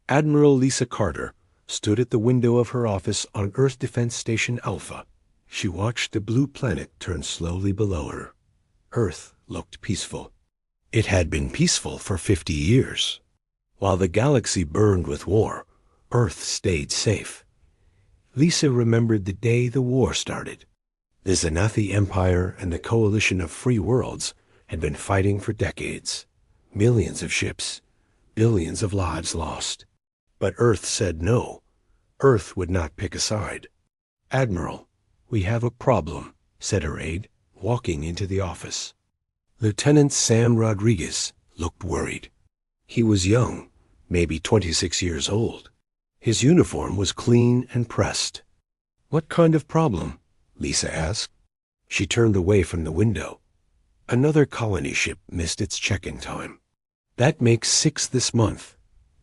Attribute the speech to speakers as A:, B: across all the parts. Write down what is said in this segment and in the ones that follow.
A: Admiral Lisa Carter stood at the window of her office on Earth Defense Station Alpha. She watched the blue planet turn slowly below her. Earth looked peaceful. It had been peaceful for 50 years. While the galaxy burned with war, Earth stayed safe. Lisa remembered the day the war started. The Xanathi Empire and the Coalition of Free Worlds had been fighting for decades. Millions of ships, billions of lives lost. But Earth said no. Earth would not pick a side. "Admiral, we have a problem," said her aide, walking into the office. Lieutenant Sam Rodriguez looked worried. He was young, maybe 26 years old. His uniform was clean and pressed. "What kind of problem?" Lisa asked. She turned away from the window. Another colony ship missed its check-in time. That makes 6 this month.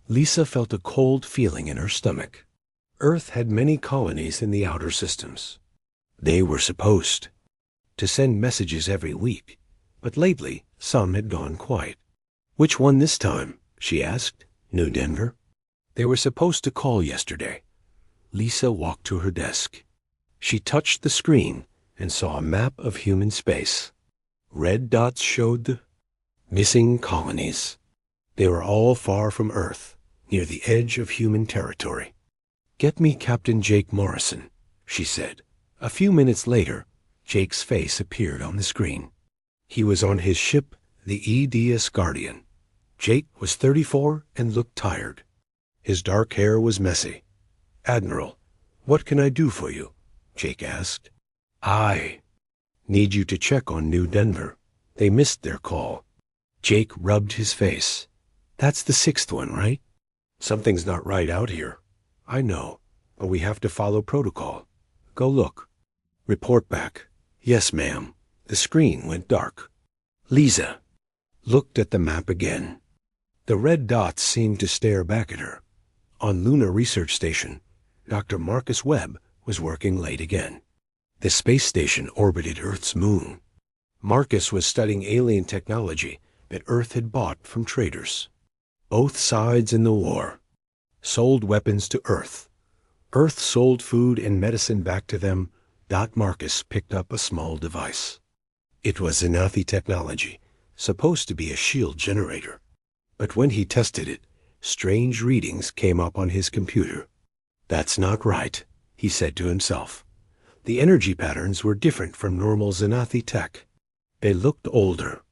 A: Lisa felt a cold feeling in her stomach. Earth had many colonies in the outer systems. They were supposed to send messages every week, but lately some had gone quiet. "Which one this time?" she asked. "New Denver?" "They were supposed to call yesterday." Lisa walked to her desk. She touched the screen and saw a map of human space. Red dots showed the missing colonies. They were all far from Earth, near the edge of human territory. "Get me Captain Jake Morrison," she said. A few minutes later, Jake's face appeared on the screen. He was on his ship, the EDS Guardian. Jake was 34 and looked tired. His dark hair was messy. "Admiral, what can I do for you?" Jake asked. "I need you to check on New Denver. They missed their call." Jake rubbed his face. "That's the 6th one, right?" "Something's not right out here." "I know, but we have to follow protocol. Go look." "Report back." "Yes, ma'am." The screen went dark. Lisa looked at the map again. The red dots seemed to stare back at her. On Lunar Research Station, Dr. Marcus Webb was working late again. The space station orbited Earth's moon. Marcus was studying alien technology that Earth had bought from traders. Both sides in the war sold weapons to Earth. Earth sold food and medicine back to them. Marcus picked up a small device. It was Xanathi technology, supposed to be a shield generator. But when he tested it, strange readings came up on his computer. "That's not right," he said to himself. The energy patterns were different from normal Xanathi tech. They looked older.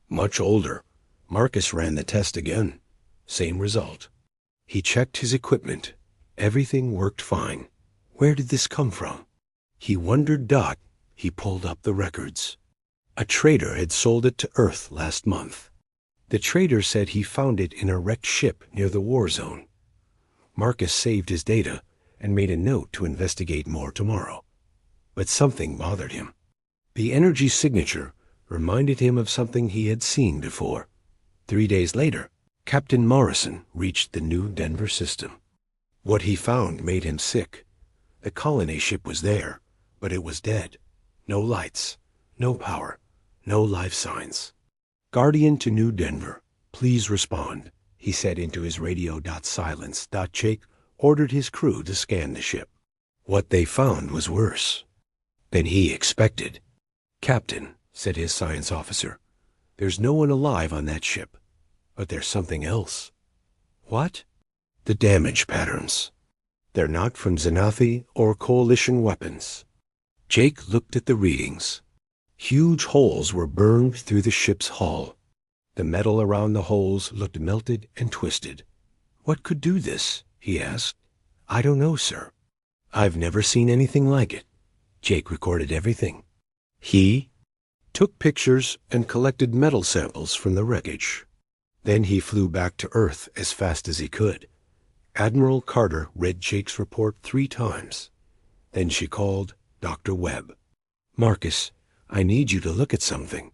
A: Much older. Marcus ran the test again. Same result. He checked his equipment. Everything worked fine. Where did this come from? He wondered. He pulled up the records. A trader had sold it to Earth last month. The trader said he found it in a wrecked ship near the war zone. Marcus saved his data and made a note to investigate more tomorrow. But something bothered him. The energy signature reminded him of something he had seen before. 3 days later, Captain Morrison reached the New Denver system. What he found made him sick. The colony ship was there, but it was dead. No lights, no power, no life signs. "Guardian to New Denver, please respond," he said into his radio. Silence. Jake ordered his crew to scan the ship. What they found was worse than he expected. "Captain," said his science officer, "there's no one alive on that ship, but there's something else." "What?" "The damage patterns. They're not from Xanathi or Coalition weapons." Jake looked at the readings. Huge holes were burned through the ship's hull. The metal around the holes looked melted and twisted. "What could do this?" he asked. "I don't know, sir. I've never seen anything like it." Jake recorded everything. He took pictures and collected metal samples from the wreckage. Then he flew back to Earth as fast as he could. Admiral Carter read Jake's report 3 times. Then she called Dr. Webb. "Marcus, I need you to look at something,"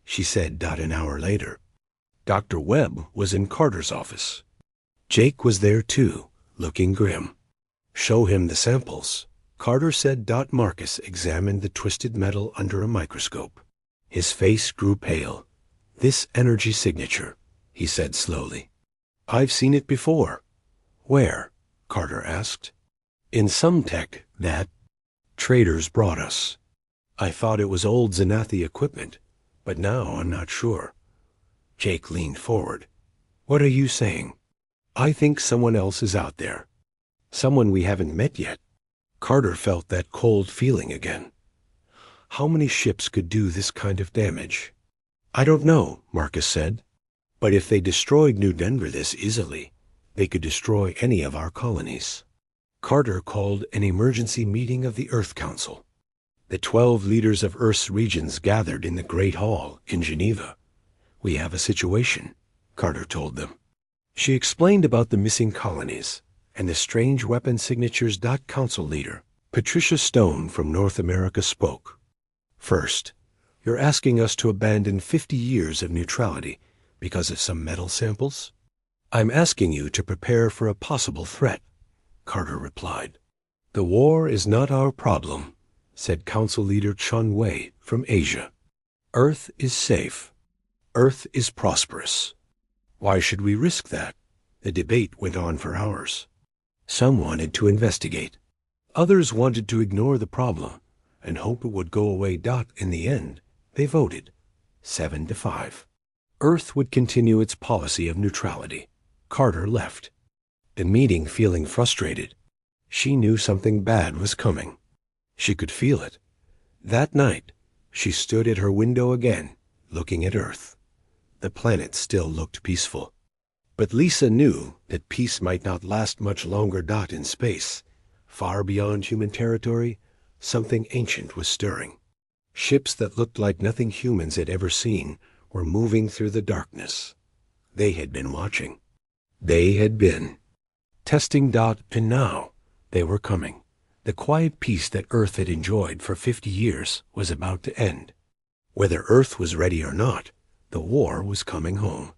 A: she said. An hour later, Dr. Webb was in Carter's office. Jake was there too, looking grim. "Show him the samples," Carter said. Marcus examined the twisted metal under a microscope. His face grew pale. "This energy signature," he said slowly. "I've seen it before. Where? Carter asked. In some tech that traders brought us. I thought it was old Xanathi equipment, but now I'm not sure. Jake leaned forward. What are you saying? I think someone else is out there. Someone we haven't met yet. Carter felt that cold feeling again. How many ships could do this kind of damage? I don't know, Marcus said. But if they destroyed New Denver this easily, they could destroy any of our colonies. Carter called an emergency meeting of the Earth Council. The 12 leaders of Earth's regions gathered in the Great Hall in Geneva. We have a situation, Carter told them. She explained about the missing colonies and the strange weapon signatures. Council leader, Patricia Stone from North America, spoke. First, you're asking us to abandon 50 years of neutrality because of some metal samples? I'm asking you to prepare for a possible threat, Carter replied. The war is not our problem, said Council Leader Chun Wei from Asia. Earth is safe. Earth is prosperous. Why should we risk that? The debate went on for hours. Some wanted to investigate. Others wanted to ignore the problem and hope it would go away. In the end, they voted 7-5. Earth would continue its policy of neutrality. Carter left, the meeting feeling frustrated. She knew something bad was coming. She could feel it. That night, she stood at her window again, looking at Earth. The planet still looked peaceful. But Lisa knew that peace might not last much longer. In space, far beyond human territory, something ancient was stirring. Ships that looked like nothing humans had ever seen were moving through the darkness. They had been watching. They had been testing. And now they were coming. The quiet peace that Earth had enjoyed for 50 years was about to end. Whether Earth was ready or not, the war was coming home.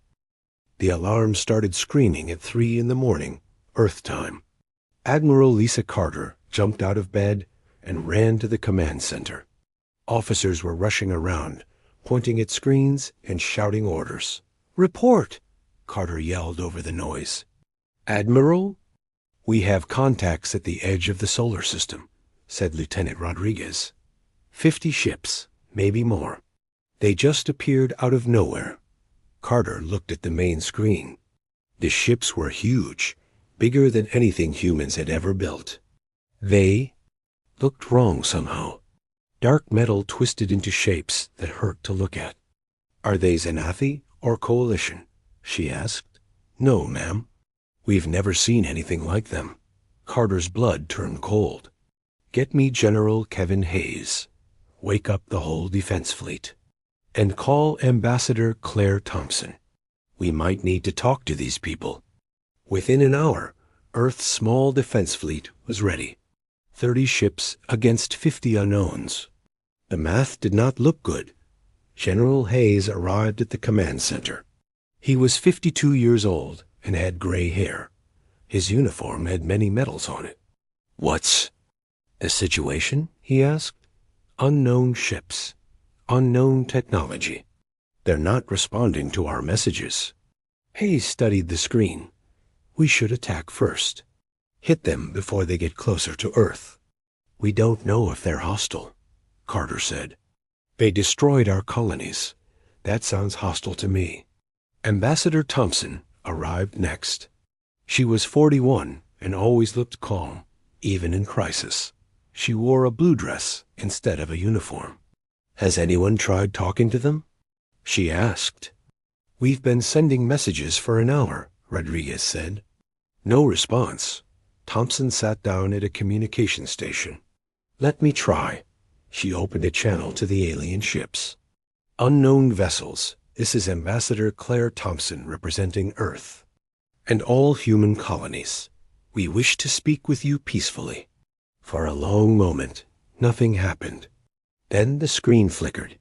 A: The alarm started screaming at 3 a.m, Earth time. Admiral Lisa Carter jumped out of bed and ran to the command center. Officers were rushing around, pointing at screens and shouting orders. Report! Carter yelled over the noise. Admiral? We have contacts at the edge of the solar system, said Lieutenant Rodriguez. 50 ships, maybe more. They just appeared out of nowhere. Carter looked at the main screen. The ships were huge, bigger than anything humans had ever built. They looked wrong somehow. Dark metal twisted into shapes that hurt to look at. Are they Xanathi or Coalition? She asked. No, ma'am. We've never seen anything like them. Carter's blood turned cold. Get me General Kevin Hayes. Wake up the whole defense fleet. And call Ambassador Claire Thompson. We might need to talk to these people. Within an hour, Earth's small defense fleet was ready. 30 ships against 50 unknowns. The math did not look good. General Hayes arrived at the command center. He was 52 years old and had gray hair. His uniform had many medals on it. What's the situation? He asked. Unknown ships. Unknown technology. They're not responding to our messages. Hayes studied the screen. We should attack first. Hit them before they get closer to Earth. We don't know if they're hostile, Carter said. They destroyed our colonies. That sounds hostile to me. Ambassador Thompson arrived next. She was 41 and always looked calm, even in crisis. She wore a blue dress instead of a uniform. Has anyone tried talking to them? She asked. We've been sending messages for an hour, Rodriguez said. No response. Thompson sat down at a communication station. Let me try. She opened a channel to the alien ships. Unknown vessels. This is Ambassador Claire Thompson representing Earth and all human colonies. We wish to speak with you peacefully. For a long moment, nothing happened. Then the screen flickered.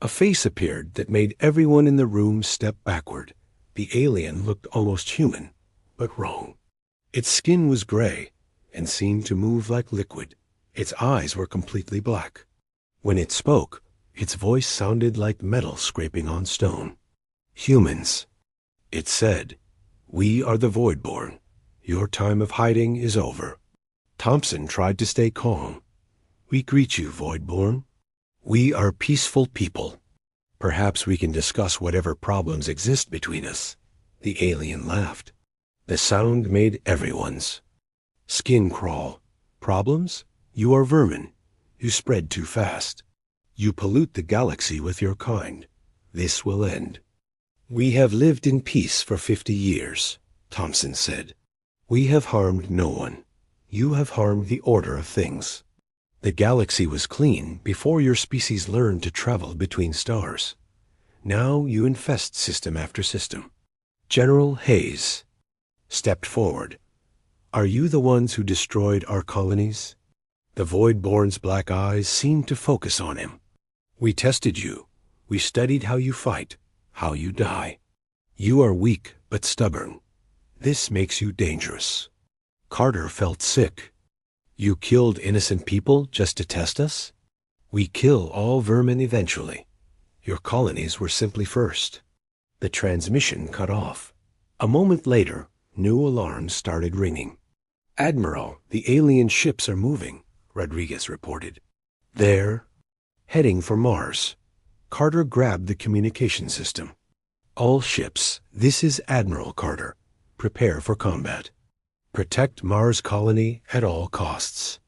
A: A face appeared that made everyone in the room step backward. The alien looked almost human, but wrong. Its skin was gray and seemed to move like liquid. Its eyes were completely black. When it spoke, its voice sounded like metal scraping on stone. Humans, it said, we are the Voidborn. Your time of hiding is over. Thompson tried to stay calm. We greet you, Voidborn. We are peaceful people. Perhaps we can discuss whatever problems exist between us. The alien laughed. The sound made everyone's skin crawl. Problems? You are vermin. You spread too fast. You pollute the galaxy with your kind. This will end. We have lived in peace for 50 years, Thompson said. We have harmed no one. You have harmed the order of things. The galaxy was clean before your species learned to travel between stars. Now you infest system after system. General Hayes stepped forward. Are you the ones who destroyed our colonies? The Voidborn's black eyes seemed to focus on him. We tested you. We studied how you fight, how you die. You are weak but stubborn. This makes you dangerous. Carter felt sick. You killed innocent people just to test us? We kill all vermin eventually. Your colonies were simply first. The transmission cut off. A moment later, new alarms started ringing. Admiral, the alien ships are moving, Rodriguez reported. They're heading for Mars. Carter grabbed the communication system. All ships, this is Admiral Carter. Prepare for combat. Protect Mars colony at all costs.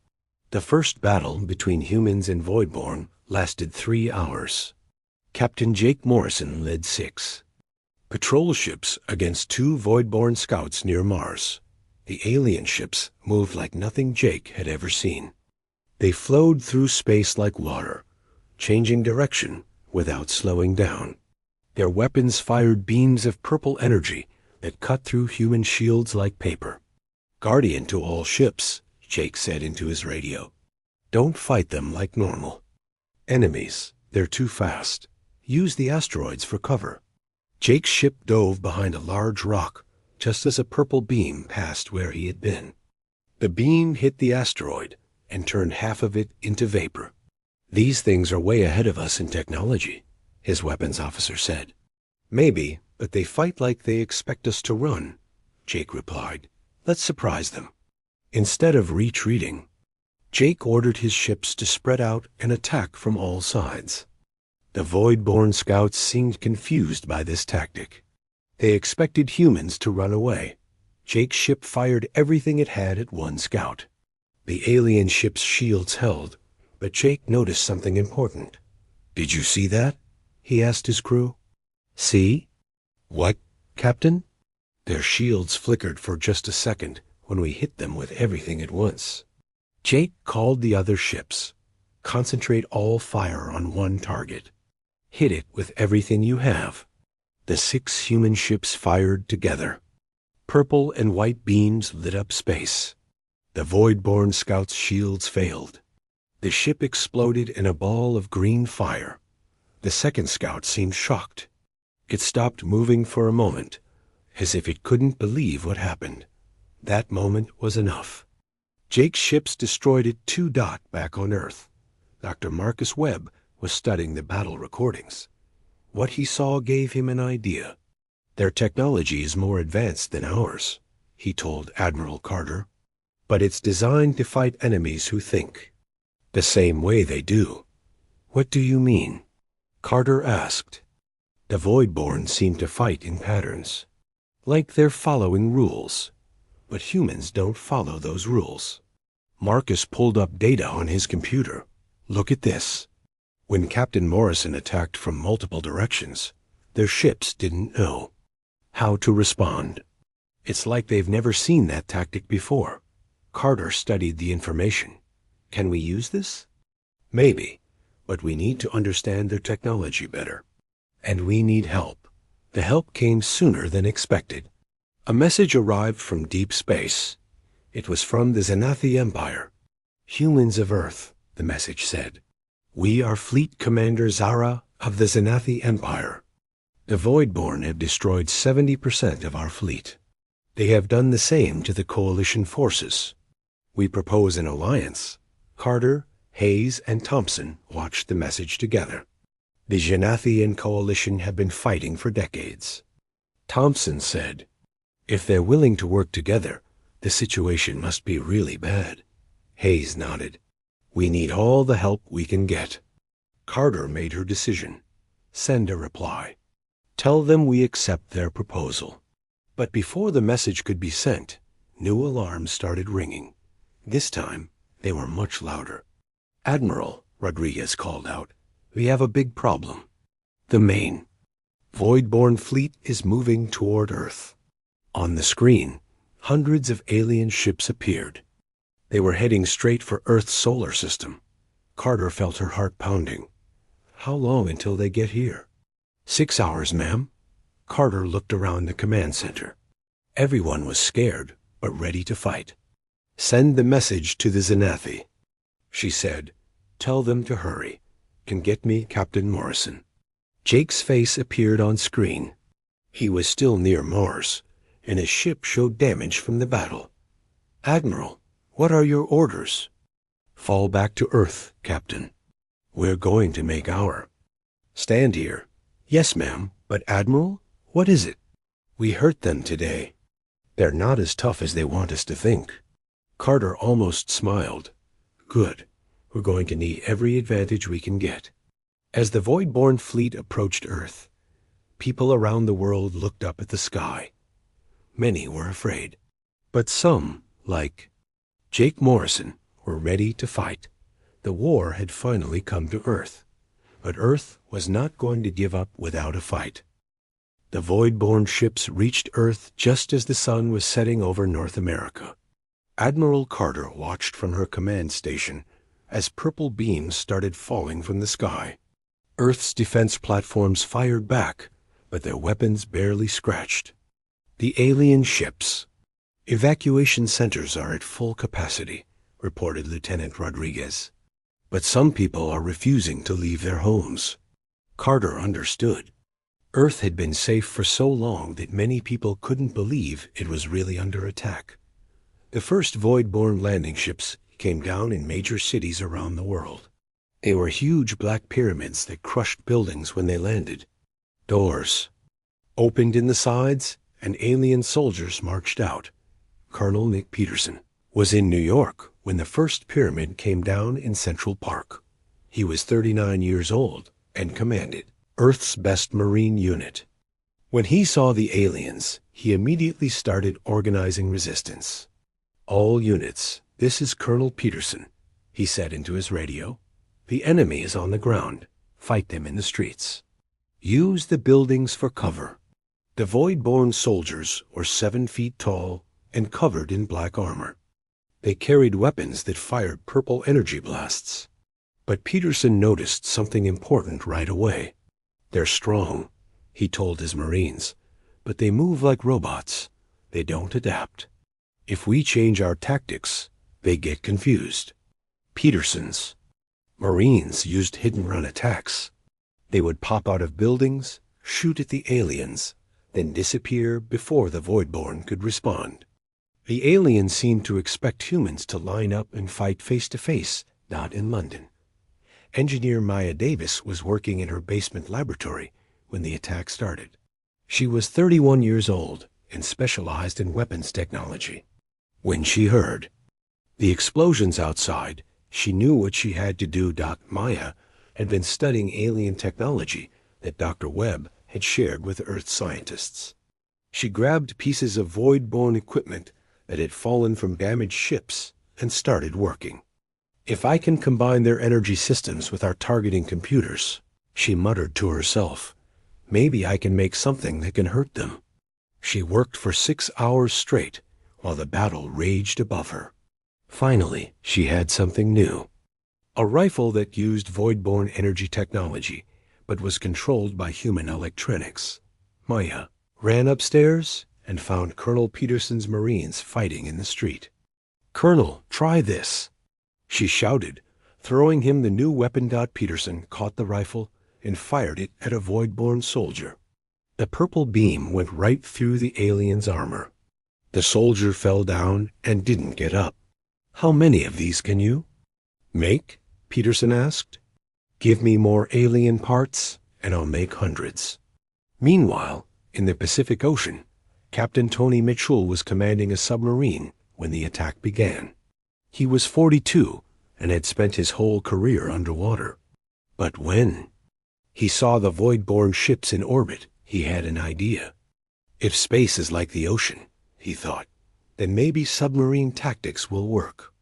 A: The first battle between humans and Voidborn lasted 3 hours. Captain Jake Morrison led 6 patrol ships against 2 Voidborn scouts near Mars. The alien ships moved like nothing Jake had ever seen. They flowed through space like water, changing direction without slowing down. Their weapons fired beams of purple energy that cut through human shields like paper. Guardian to all ships, Jake said into his radio. Don't fight them like normal. Enemies, they're too fast. Use the asteroids for cover. Jake's ship dove behind a large rock, just as a purple beam passed where he had been. The beam hit the asteroid and turned half of it into vapor. These things are way ahead of us in technology, his weapons officer said. Maybe, but they fight like they expect us to run, Jake replied. Let's surprise them. Instead of retreating, Jake ordered his ships to spread out and attack from all sides. The Voidborn scouts seemed confused by this tactic. They expected humans to run away. Jake's ship fired everything it had at one scout. The alien ship's shields held, but Jake noticed something important. Did you see that? He asked his crew. See? What, Captain? Their shields flickered for just a second when we hit them with everything at once. Jake called the other ships. Concentrate all fire on one target. Hit it with everything you have. The 6 human ships fired together. Purple and white beams lit up space. The Voidborn scouts' shields failed. The ship exploded in a ball of green fire. The second scout seemed shocked. It stopped moving for a moment, as if it couldn't believe what happened. That moment was enough. Jake's ships destroyed it 2 back on Earth. Dr. Marcus Webb was studying the battle recordings. What he saw gave him an idea. Their technology is more advanced than ours, he told Admiral Carter, but it's designed to fight enemies who think the same way they do. What do you mean? Carter asked. The Voidborn seem to fight in patterns, like they're following rules, but humans don't follow those rules. Marcus pulled up data on his computer. Look at this. When Captain Morrison attacked from multiple directions, their ships didn't know how to respond. It's like they've never seen that tactic before. Carter studied the information. Can we use this? Maybe, but we need to understand their technology better. And we need help. The help came sooner than expected. A message arrived from deep space. It was from the Xanathi Empire. Humans of Earth, the message said. We are Fleet Commander Zara of the Xanathi Empire. The Voidborn have destroyed 70% of our fleet. They have done the same to the coalition forces. We propose an alliance. Carter, Hayes, and Thompson watched the message together. The Xanathian coalition have been fighting for decades. Thompson said, if they're willing to work together, The situation must be really bad. Hayes nodded. We need all the help we can get. Carter made her decision. Send a reply. Tell them we accept their proposal. But before the message could be sent, new alarms started ringing. This time, they were much louder. Admiral, Rodriguez called out, we have a big problem. The main void-born fleet is moving toward Earth. On the screen, hundreds of alien ships appeared. They were heading straight for Earth's solar system. Carter felt her heart pounding. How long until they get here? 6 hours, ma'am. Carter looked around the command center. Everyone was scared, but ready to fight. Send the message to the Xanathi, she said. Tell them to hurry. Can get me Captain Morrison. Jake's face appeared on screen. He was still near Mars, and his ship showed damage from the battle. Admiral, what are your orders? Fall back to Earth, Captain. We're going to make our stand here. Yes, ma'am, but Admiral, what is it? We hurt them today. They're not as tough as they want us to think. Carter almost smiled. Good. We're going to need every advantage we can get. As the void-born fleet approached Earth, people around the world looked up at the sky. Many were afraid, but some, like Jake Morrison, were ready to fight. The war had finally come to Earth, but Earth was not going to give up without a fight. The void-born ships reached Earth just as the sun was setting over North America. Admiral Carter watched from her command station as purple beams started falling from the sky. Earth's defense platforms fired back, but their weapons barely scratched. The alien ships. Evacuation centers are at full capacity, reported Lieutenant Rodriguez. But some people are refusing to leave their homes. Carter understood. Earth had been safe for so long that many people couldn't believe it was really under attack. The first void-born landing ships came down in major cities around the world. They were huge black pyramids that crushed buildings when they landed. Doors opened in the sides, and alien soldiers marched out. Colonel Nick Peterson was in New York when the first pyramid came down in Central Park. He was 39 years old and commanded Earth's best Marine unit. When he saw the aliens, he immediately started organizing resistance. All units, this is Colonel Peterson, he said into his radio. The enemy is on the ground. Fight them in the streets. Use the buildings for cover. The void-born soldiers were 7 feet tall and covered in black armor. They carried weapons that fired purple energy blasts. But Peterson noticed something important right away. They're strong, he told his Marines, but they move like robots. They don't adapt. If we change our tactics, they get confused. Peterson's Marines used hit-and-run attacks. They would pop out of buildings, shoot at the aliens, then disappear before the void-born could respond. The aliens seemed to expect humans to line up and fight face-to-face, not in London. Engineer Maya Davis was working in her basement laboratory when the attack started. She was 31 years old and specialized in weapons technology. When she heard the explosions outside, she knew what she had to do. Maya had been studying alien technology that Dr. Webb had shared with Earth scientists. She grabbed pieces of void-born equipment that had fallen from damaged ships and started working. If I can combine their energy systems with our targeting computers, she muttered to herself, maybe I can make something that can hurt them. She worked for 6 hours straight while the battle raged above her. Finally, she had something new. A rifle that used void-born energy technology, but was controlled by human electronics. Maya ran upstairs and found Colonel Peterson's Marines fighting in the street. Colonel, try this, she shouted, throwing him the new weapon. Peterson caught the rifle and fired it at a void-born soldier. The purple beam went right through the alien's armor. The soldier fell down and didn't get up. How many of these can you make? Peterson asked. Give me more alien parts, and I'll make hundreds. Meanwhile, in the Pacific Ocean, Captain Tony Mitchell was commanding a submarine when the attack began. He was 42 and had spent his whole career underwater. But when he saw the void-borne ships in orbit, he had an idea. If space is like the ocean, he thought, then maybe submarine tactics will work.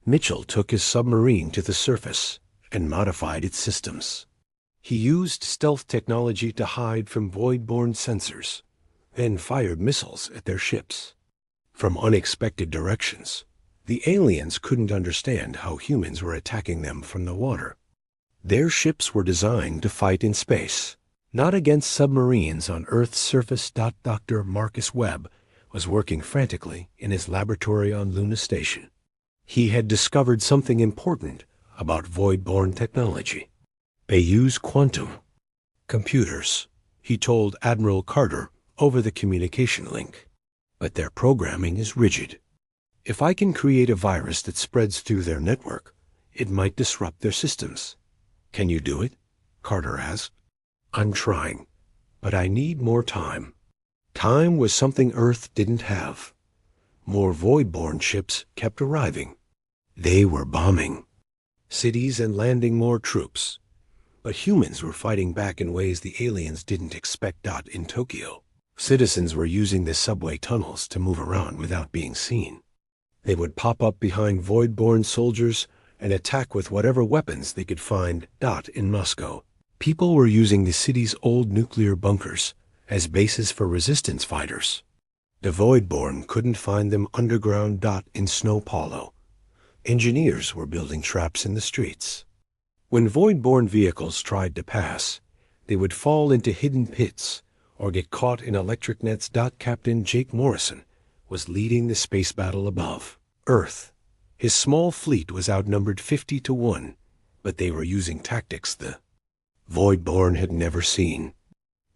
A: Mitchell took his submarine to the surface and modified its systems. He used stealth technology to hide from void-borne sensors, then fired missiles at their ships. From unexpected directions, the aliens couldn't understand how humans were attacking them from the water. Their ships were designed to fight in space, not against submarines on Earth's surface. Dr. Marcus Webb was working frantically in his laboratory on Luna Station. He had discovered something important about void-borne technology. They use quantum computers, he told Admiral Carter over the communication link. But their programming is rigid. If I can create a virus that spreads through their network, it might disrupt their systems. Can you do it? Carter asked. I'm trying, but I need more time. Time was something Earth didn't have. More void-borne ships kept arriving. They were bombing cities and landing more troops. But humans were fighting back in ways the aliens didn't expect. In Tokyo, citizens were using the subway tunnels to move around without being seen. They would pop up behind void-borne soldiers and attack with whatever weapons they could find. In Moscow, people were using the city's old nuclear bunkers as bases for resistance fighters. The void-borne couldn't find them underground. In São Paulo, engineers were building traps in the streets. When void-borne vehicles tried to pass, they would fall into hidden pits or get caught in electric nets. Captain Jake Morrison was leading the space battle above Earth. His small fleet was outnumbered 50-1, but they were using tactics the void-borne had never seen.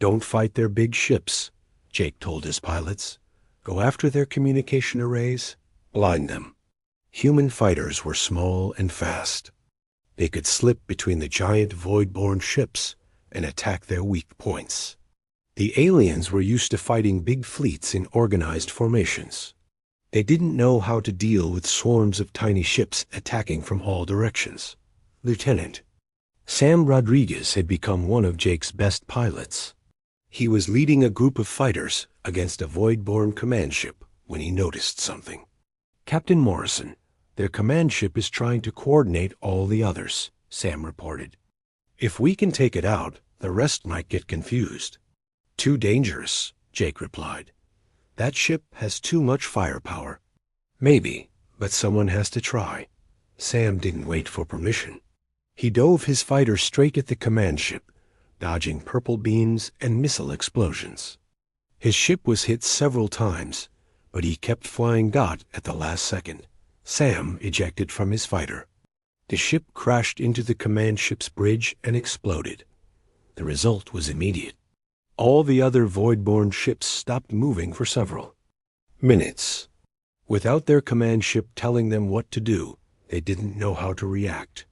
A: Don't fight their big ships, Jake told his pilots. Go after their communication arrays, blind them. Human fighters were small and fast. They could slip between the giant void-borne ships and attack their weak points. The aliens were used to fighting big fleets in organized formations. They didn't know how to deal with swarms of tiny ships attacking from all directions. Lieutenant Sam Rodriguez had become one of Jake's best pilots. He was leading a group of fighters against a void-borne command ship when he noticed something. Captain Morrison, their command ship is trying to coordinate all the others, Sam reported. If we can take it out, the rest might get confused. Too dangerous, Jake replied. That ship has too much firepower. Maybe, but someone has to try. Sam didn't wait for permission. He dove his fighter straight at the command ship, dodging purple beams and missile explosions. His ship was hit several times, but he kept flying. At the last second, Sam ejected from his fighter. The ship crashed into the command ship's bridge and exploded. The result was immediate. All the other void-borne ships stopped moving for several minutes. Without their command ship telling them what to do, they didn't know how to react.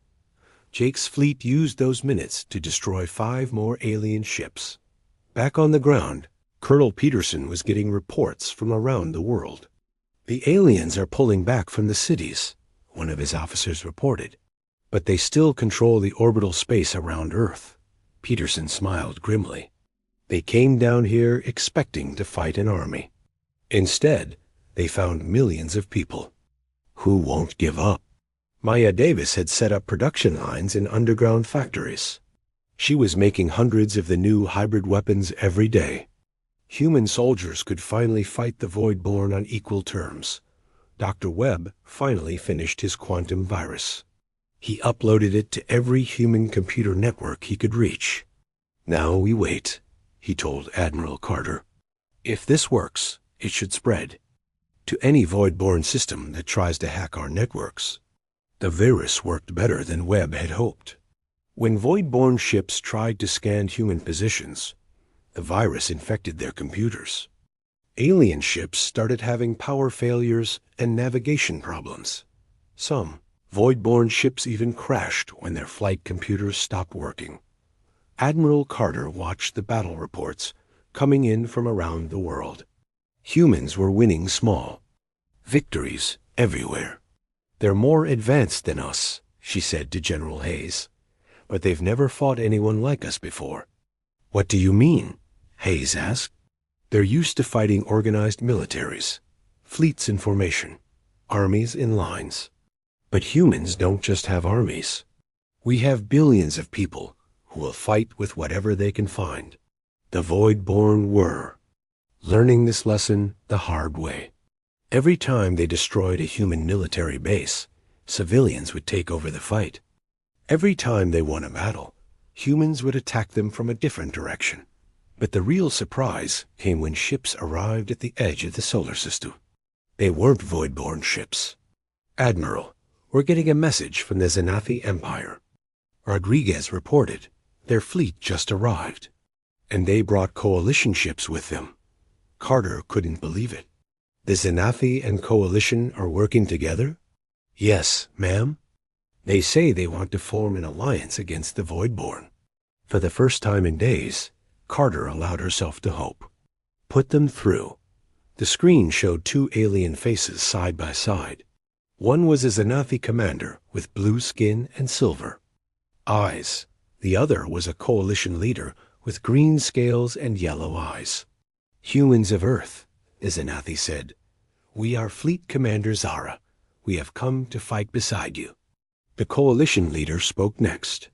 A: Jake's fleet used those minutes to destroy 5 more alien ships. Back on the ground, Colonel Peterson was getting reports from around the world. The aliens are pulling back from the cities, one of his officers reported. But they still control the orbital space around Earth. Peterson smiled grimly. They came down here expecting to fight an army. Instead, they found millions of people who won't give up. Maya Davis had set up production lines in underground factories. She was making hundreds of the new hybrid weapons every day. Human soldiers could finally fight the void-borne on equal terms. Dr. Webb finally finished his quantum virus. He uploaded it to every human computer network he could reach. Now we wait, he told Admiral Carter. If this works, it should spread to any void-borne system that tries to hack our networks. The virus worked better than Webb had hoped. When void-borne ships tried to scan human positions, the virus infected their computers. Alien ships started having power failures and navigation problems. Some void-borne ships even crashed when their flight computers stopped working. Admiral Carter watched the battle reports coming in from around the world. Humans were winning small. Victories everywhere. They're more advanced than us, she said to General Hayes, but they've never fought anyone like us before. What do you mean? Hayes asked. They're used to fighting organized militaries, fleets in formation, armies in lines. But humans don't just have armies. We have billions of people who will fight with whatever they can find. The Void-born were learning this lesson the hard way. Every time they destroyed a human military base, civilians would take over the fight. Every time they won a battle, humans would attack them from a different direction. But the real surprise came when ships arrived at the edge of the solar system. They weren't Void-born ships. Admiral, we're getting a message from the Xanathi Empire. Rodriguez reported their fleet just arrived, and they brought coalition ships with them. Carter couldn't believe it. The Xanathi and Coalition are working together? Yes, ma'am. They say they want to form an alliance against the Void-born. For the first time in days, Carter allowed herself to hope. Put them through. The screen showed two alien faces side by side. One was a Xanathi commander with blue skin and silver eyes. The other was a coalition leader with green scales and yellow eyes. Humans of Earth, the Xanathi said. We are Fleet Commander Zara. We have come to fight beside you. The coalition leader spoke next.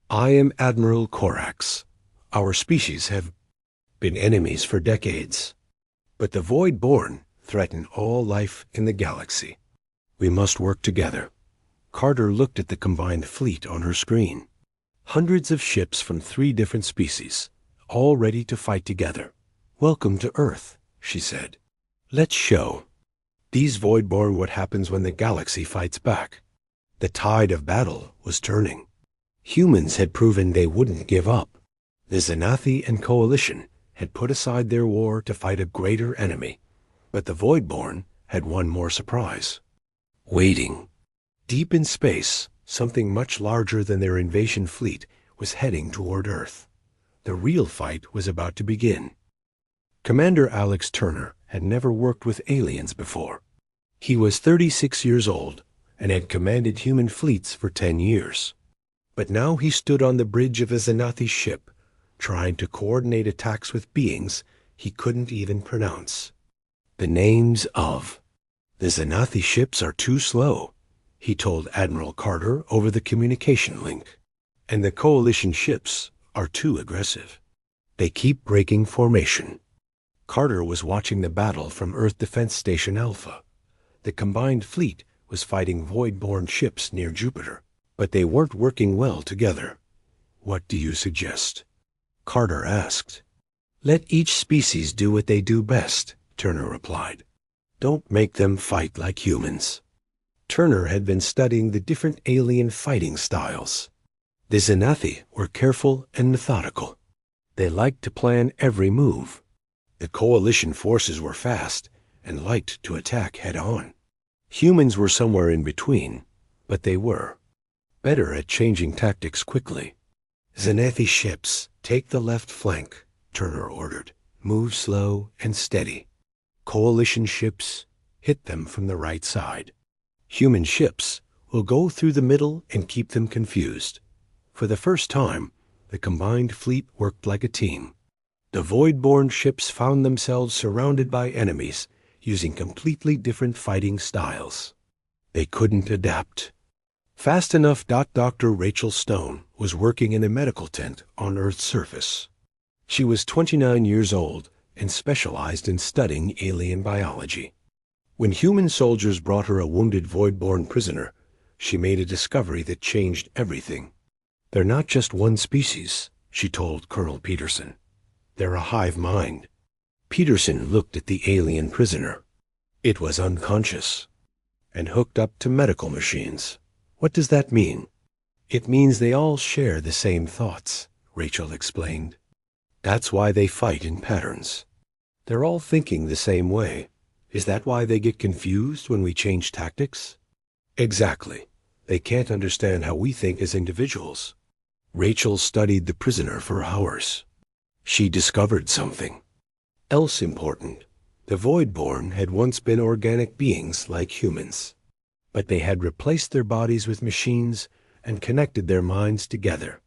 A: I am Admiral Corax. Our species have been enemies for decades. But the Void-born threaten all life in the galaxy. We must work together. Carter looked at the combined fleet on her screen. Hundreds of ships from 3 different species, all ready to fight together. Welcome to Earth, she said. Let's show these Void-born what happens when the galaxy fights back. The tide of battle was turning. Humans had proven they wouldn't give up. The Xanathi and Coalition had put aside their war to fight a greater enemy. But the Void-born had one more surprise. Waiting. Deep in space, something much larger than their invasion fleet was heading toward Earth. The real fight was about to begin. Commander Alex Turner had never worked with aliens before. He was 36 years old and had commanded human fleets for 10 years. But now he stood on the bridge of a Xanathi ship, trying to coordinate attacks with beings he couldn't even pronounce. The names of the Xanathi ships are too slow, he told Admiral Carter over the communication link. And the Coalition ships are too aggressive. They keep breaking formation. Carter was watching the battle from Earth Defense Station Alpha. The combined fleet was fighting Void-born ships near Jupiter, but they weren't working well together. What do you suggest? Carter asked. Let each species do what they do best, Turner replied. Don't make them fight like humans. Turner had been studying the different alien fighting styles. The Xanathi were careful and methodical. They liked to plan every move. The Coalition forces were fast and liked to attack head-on. Humans were somewhere in between, but they were better at changing tactics quickly. Xanathi ships, take the left flank, Turner ordered. Move slow and steady. Coalition ships, hit them from the right side. Human ships will go through the middle and keep them confused. For the first time, the combined fleet worked like a team. The Void-born ships found themselves surrounded by enemies using completely different fighting styles. They couldn't adapt. Fast enough. Dr. Rachel Stone was working in a medical tent on Earth's surface. She was 29 years old and specialized in studying alien biology. When human soldiers brought her a wounded Void-born prisoner, she made a discovery that changed everything. They're not just one species, she told Colonel Peterson. They're a hive mind. Peterson looked at the alien prisoner. It was unconscious and hooked up to medical machines. What does that mean? It means they all share the same thoughts, Rachel explained. That's why they fight in patterns. They're all thinking the same way. Is that why they get confused when we change tactics? Exactly. They can't understand how we think as individuals. Rachel studied the prisoner for hours. She discovered something else important. The Voidborn had once been organic beings like humans, but they had replaced their bodies with machines and connected their minds together.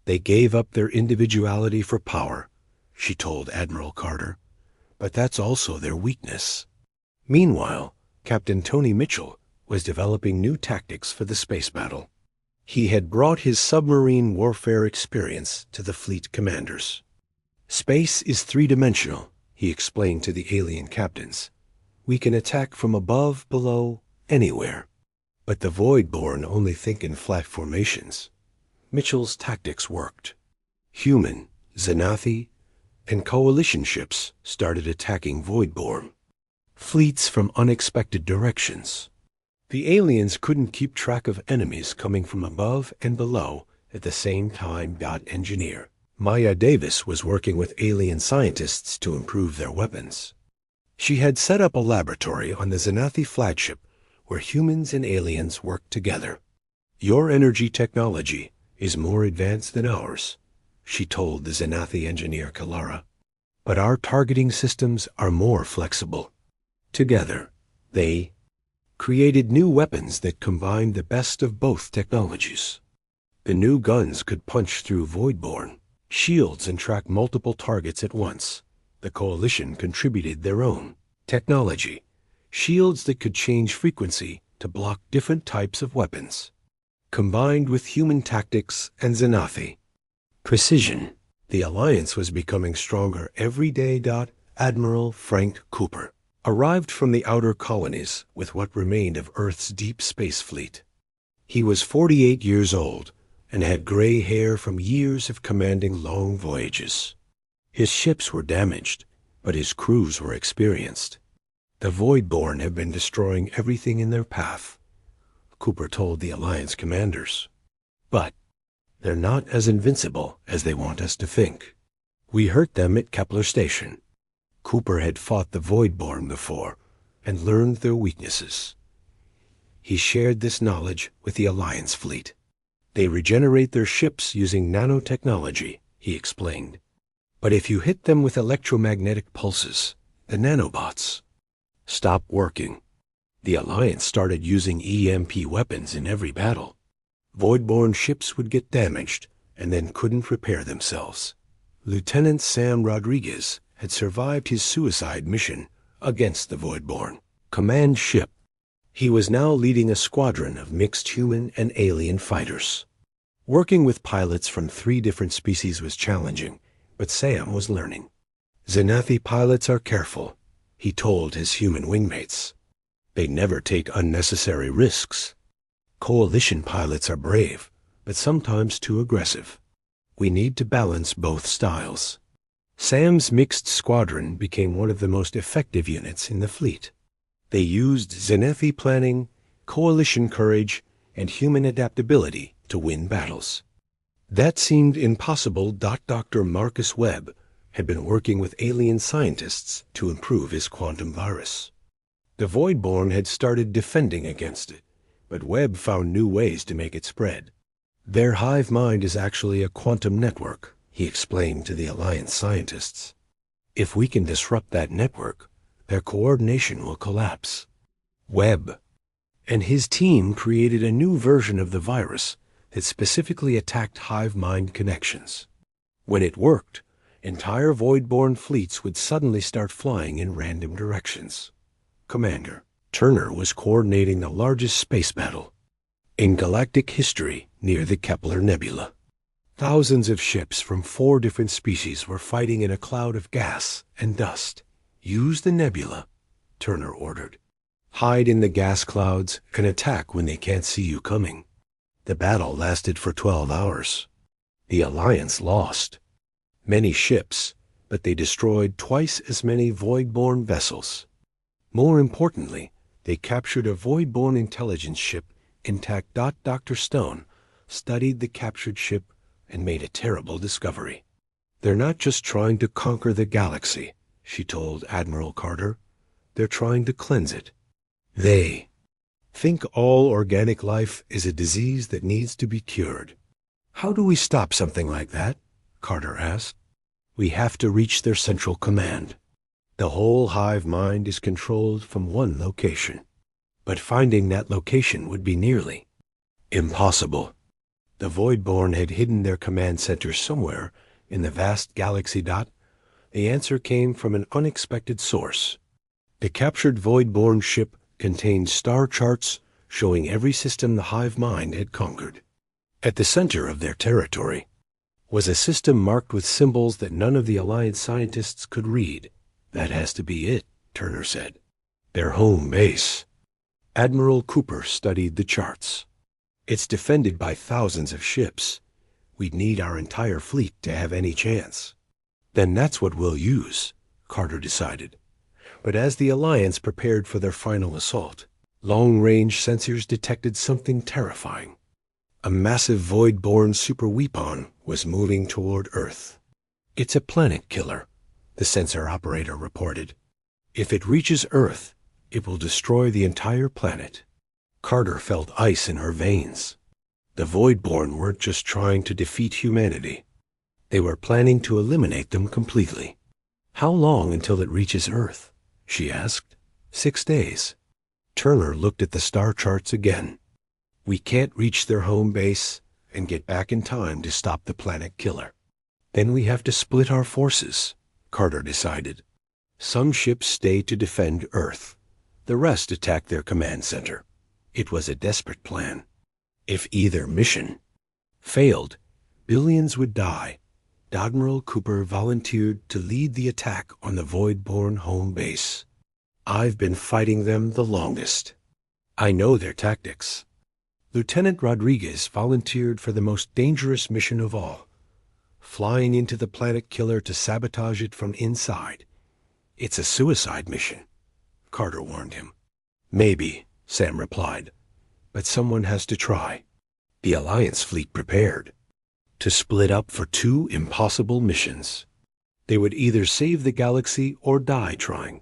A: They gave up their individuality for power, she told Admiral Carter, but that's also their weakness. Meanwhile, Captain Tony Mitchell was developing new tactics for the space battle. He had brought his submarine warfare experience to the fleet commanders. Space is three-dimensional, he explained to the alien captains. We can attack from above, below, anywhere. But the Voidborn only think in flat formations. Mitchell's tactics worked. Human, Xanathi, and coalition ships started attacking Voidborn. Fleets from unexpected directions. The aliens couldn't keep track of enemies coming from above and below at the same time. Engineer Maya Davis was working with alien scientists to improve their weapons. She had set up a laboratory on the Xanathi flagship where humans and aliens worked together. Your energy technology is more advanced than ours, she told the Xanathi engineer Kalara. But our targeting systems are more flexible. Together, they created new weapons that combined the best of both technologies. The new guns could punch through Voidborn shields and track multiple targets at once. The coalition contributed their own technology, shields that could change frequency to block different types of weapons. Combined with human tactics and Xanathi precision, the alliance was becoming stronger every day. Admiral Frank Cooper arrived from the outer colonies with what remained of Earth's deep space fleet. He was 48 years old and had gray hair from years of commanding long voyages. His ships were damaged, but his crews were experienced. The Voidborn have been destroying everything in their path, Cooper told the Alliance commanders. But they're not as invincible as they want us to think. We hurt them at Kepler Station. Cooper had fought the Voidborn before and learned their weaknesses. He shared this knowledge with the Alliance fleet. They regenerate their ships using nanotechnology, he explained. But if you hit them with electromagnetic pulses, the nanobots stop working. The Alliance started using EMP weapons in every battle. Voidborn ships would get damaged and then couldn't repair themselves. Lieutenant Sam Rodriguez had survived his suicide mission against the Voidborn command ship. He was now leading a squadron of mixed human and alien fighters. Working with pilots from 3 different species was challenging, but Sam was learning. Xanathi pilots are careful, he told his human wingmates. They never take unnecessary risks. Coalition pilots are brave, but sometimes too aggressive. We need to balance both styles. Sam's mixed squadron became one of the most effective units in the fleet. They used Xanathi planning, coalition courage, and human adaptability to win battles. That seemed impossible. Dr. Marcus Webb had been working with alien scientists to improve his quantum virus. The Voidborn had started defending against it, but Webb found new ways to make it spread. Their hive mind is actually a quantum network, he explained to the Alliance scientists. If we can disrupt that network, their coordination will collapse. Webb and his team created a new version of the virus that specifically attacked hive mind connections. When it worked, entire Voidborn fleets would suddenly start flying in random directions. Commander Turner was coordinating the largest space battle in galactic history near the Kepler Nebula. Thousands of ships from 4 different species were fighting in a cloud of gas and dust. Use the nebula, Turner ordered. Hide in the gas clouds and attack when they can't see you coming. The battle lasted for 12 hours. The Alliance lost many ships, but they destroyed twice as many Voidborn vessels. More importantly, they captured a Voidborn intelligence ship intact. Dr. Stone studied the captured ship and made a terrible discovery. They're not just trying to conquer the galaxy, she told Admiral Carter. They're trying to cleanse it. They think all organic life is a disease that needs to be cured. How do we stop something like that? Carter asked. We have to reach their central command. The whole hive mind is controlled from one location. But finding that location would be nearly impossible. The Voidborn had hidden their command center somewhere in the vast galaxy. The answer came from an unexpected source. The captured Voidborn ship contained star charts showing every system the hive mind had conquered. At the center of their territory was a system marked with symbols that none of the Alliance scientists could read. That has to be it, Turner said. Their home base. Admiral Cooper studied the charts. It's defended by thousands of ships. We'd need our entire fleet to have any chance. Then that's what we'll use, Carter decided. But as the Alliance prepared for their final assault, long-range sensors detected something terrifying. A massive Voidborn superweapon was moving toward Earth. It's a planet killer, the sensor operator reported. If it reaches Earth, it will destroy the entire planet. Carter felt ice in her veins. The Voidborn weren't just trying to defeat humanity. They were planning to eliminate them completely. How long until it reaches Earth? She asked. 6 days. Turner looked at the star charts again. We can't reach their home base and get back in time to stop the planet killer. Then we have to split our forces, Carter decided. Some ships stay to defend Earth. The rest attack their command center. It was a desperate plan. If either mission failed, billions would die. Admiral Cooper volunteered to lead the attack on the Voidborn home base. I've been fighting them the longest. I know their tactics. Lieutenant Rodriguez volunteered for the most dangerous mission of all, flying into the planet killer to sabotage it from inside. It's a suicide mission, Carter warned him. Maybe, Sam replied, but someone has to try. The Alliance fleet prepared to split up for 2 impossible missions. They would either save the galaxy or die trying.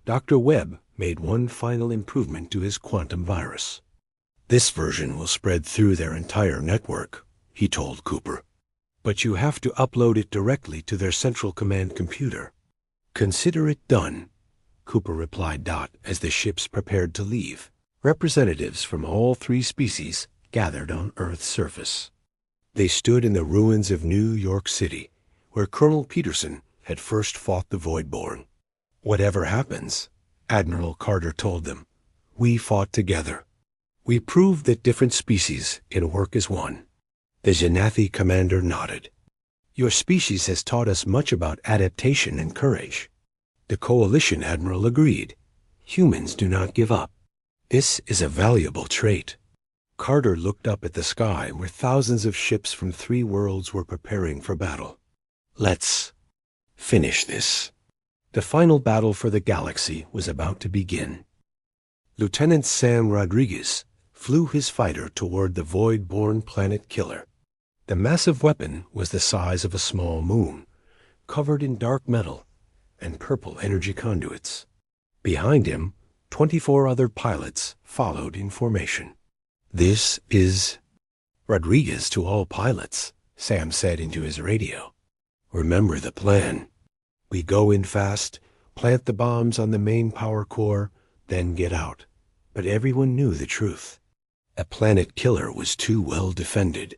A: Dr. Webb made one final improvement to his quantum virus. This version will spread through their entire network, he told Cooper. But you have to upload it directly to their central command computer. Consider it done, Cooper replied. As the ships prepared to leave, representatives from all 3 species gathered on Earth's surface. They stood in the ruins of New York City, where Colonel Peterson had first fought the Voidborn. Whatever happens, Admiral Carter told them, we fought together. We proved that different species can work as one. The Xanathi commander nodded. Your species has taught us much about adaptation and courage. The Coalition admiral agreed. Humans do not give up. This is a valuable trait. Carter looked up at the sky where thousands of ships from 3 worlds were preparing for battle. Let's finish this. The final battle for the galaxy was about to begin. Lieutenant Sam Rodriguez flew his fighter toward the Voidborn planet killer. The massive weapon was the size of a small moon, covered in dark metal and purple energy conduits. Behind him, 24 other pilots followed in formation. This is Rodriguez to all pilots, Sam said into his radio. Remember the plan. We go in fast, plant the bombs on the main power core, then get out. But everyone knew the truth. A planet killer was too well defended.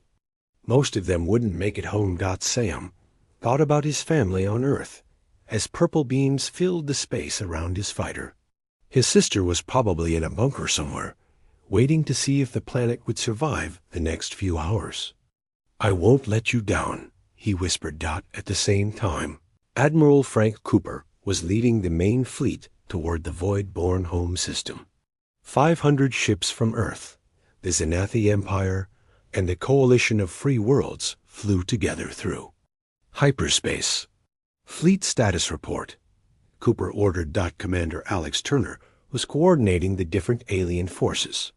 A: Most of them wouldn't make it home. Sam thought about his family on Earth as purple beams filled the space around his fighter. His sister was probably in a bunker somewhere, waiting to see if the planet would survive the next few hours. I won't let you down, he whispered. At the same time, Admiral Frank Cooper was leading the main fleet toward the Voidborn home system. 500 ships from Earth, the Xanathi Empire, and the Coalition of Free Worlds flew together through hyperspace. Fleet status report. Cooper ordered. Commander Alex Turner was coordinating the different alien forces.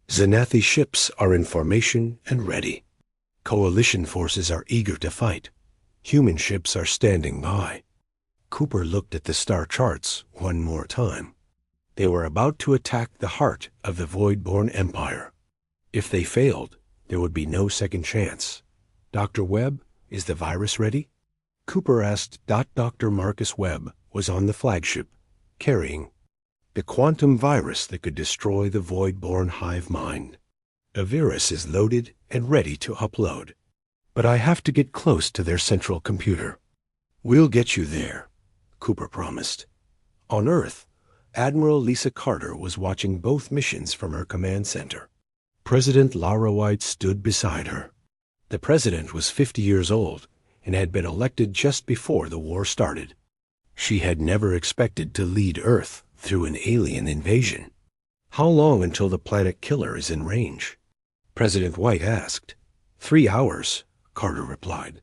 A: Xanathi ships are in formation and ready. Coalition forces are eager to fight. Human ships are standing by. Cooper looked at the star charts one more time. They were about to attack the heart of the Voidborn Empire. If they failed, there would be no second chance. Dr. Webb, is the virus ready? Cooper asked. Dr. Marcus Webb was on the flagship, carrying the quantum virus that could destroy the void-born hive mind. The virus is loaded and ready to upload. But I have to get close to their central computer. We'll get you there, Cooper promised. On Earth, Admiral Lisa Carter was watching both missions from her command center. President Lara White stood beside her. The president was 50 years old and had been elected just before the war started. She had never expected to lead Earth through an alien invasion. How long until the planet killer is in range? President White asked. 3 hours, Carter replied.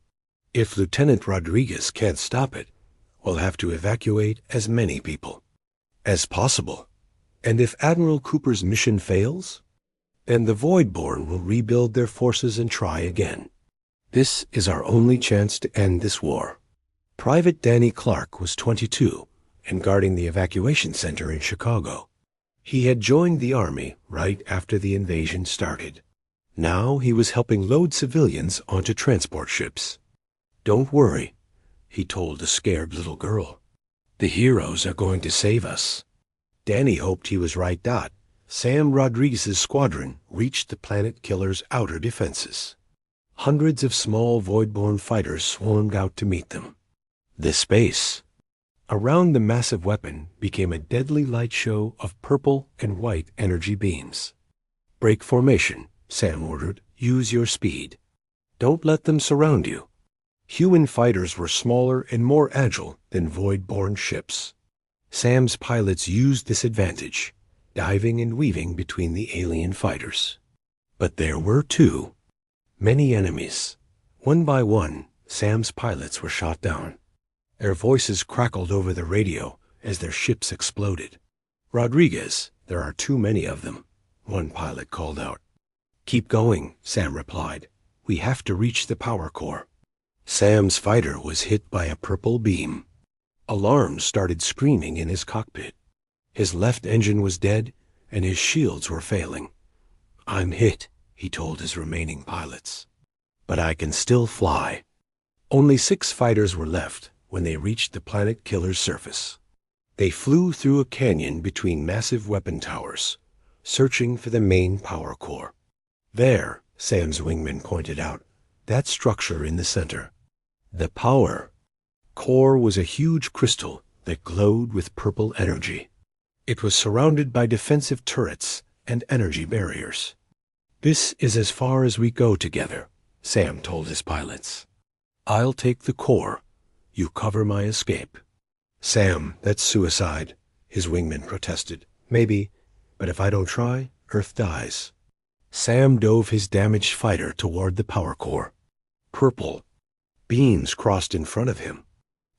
A: If Lieutenant Rodriguez can't stop it, we'll have to evacuate as many people as possible. And if Admiral Cooper's mission fails, then the Voidborn will rebuild their forces and try again. This is our only chance to end this war. Private Danny Clark was 22 and guarding the evacuation center in Chicago. He had joined the Army right after the invasion started. Now he was helping load civilians onto transport ships. Don't worry, he told a scared little girl. The heroes are going to save us. Danny hoped he was right. Sam Rodriguez's squadron reached the planet killer's outer defenses. Hundreds of small void-born fighters swarmed out to meet them. The space around the massive weapon became a deadly light show of purple and white energy beams. Break formation, Sam ordered. Use your speed. Don't let them surround you. Human fighters were smaller and more agile than void-born ships. Sam's pilots used this advantage, diving and weaving between the alien fighters. But there were many enemies. One by one, Sam's pilots were shot down. Their voices crackled over the radio as their ships exploded. Rodriguez, there are too many of them, one pilot called out. Keep going, Sam replied. We have to reach the power core. Sam's fighter was hit by a purple beam. Alarms started screaming in his cockpit. His left engine was dead, and his shields were failing. I'm hit, he told his remaining pilots. But I can still fly. Only 6 fighters were left when they reached the planet killer's surface. They flew through a canyon between massive weapon towers, searching for the main power core. There, Sam's wingman pointed out, that structure in the center. The power core was a huge crystal that glowed with purple energy. It was surrounded by defensive turrets and energy barriers. This is as far as we go together, Sam told his pilots. I'll take the core. You cover my escape. Sam, that's suicide, his wingman protested. Maybe, but if I don't try, Earth dies. Sam dove his damaged fighter toward the power core. Purple beams crossed in front of him.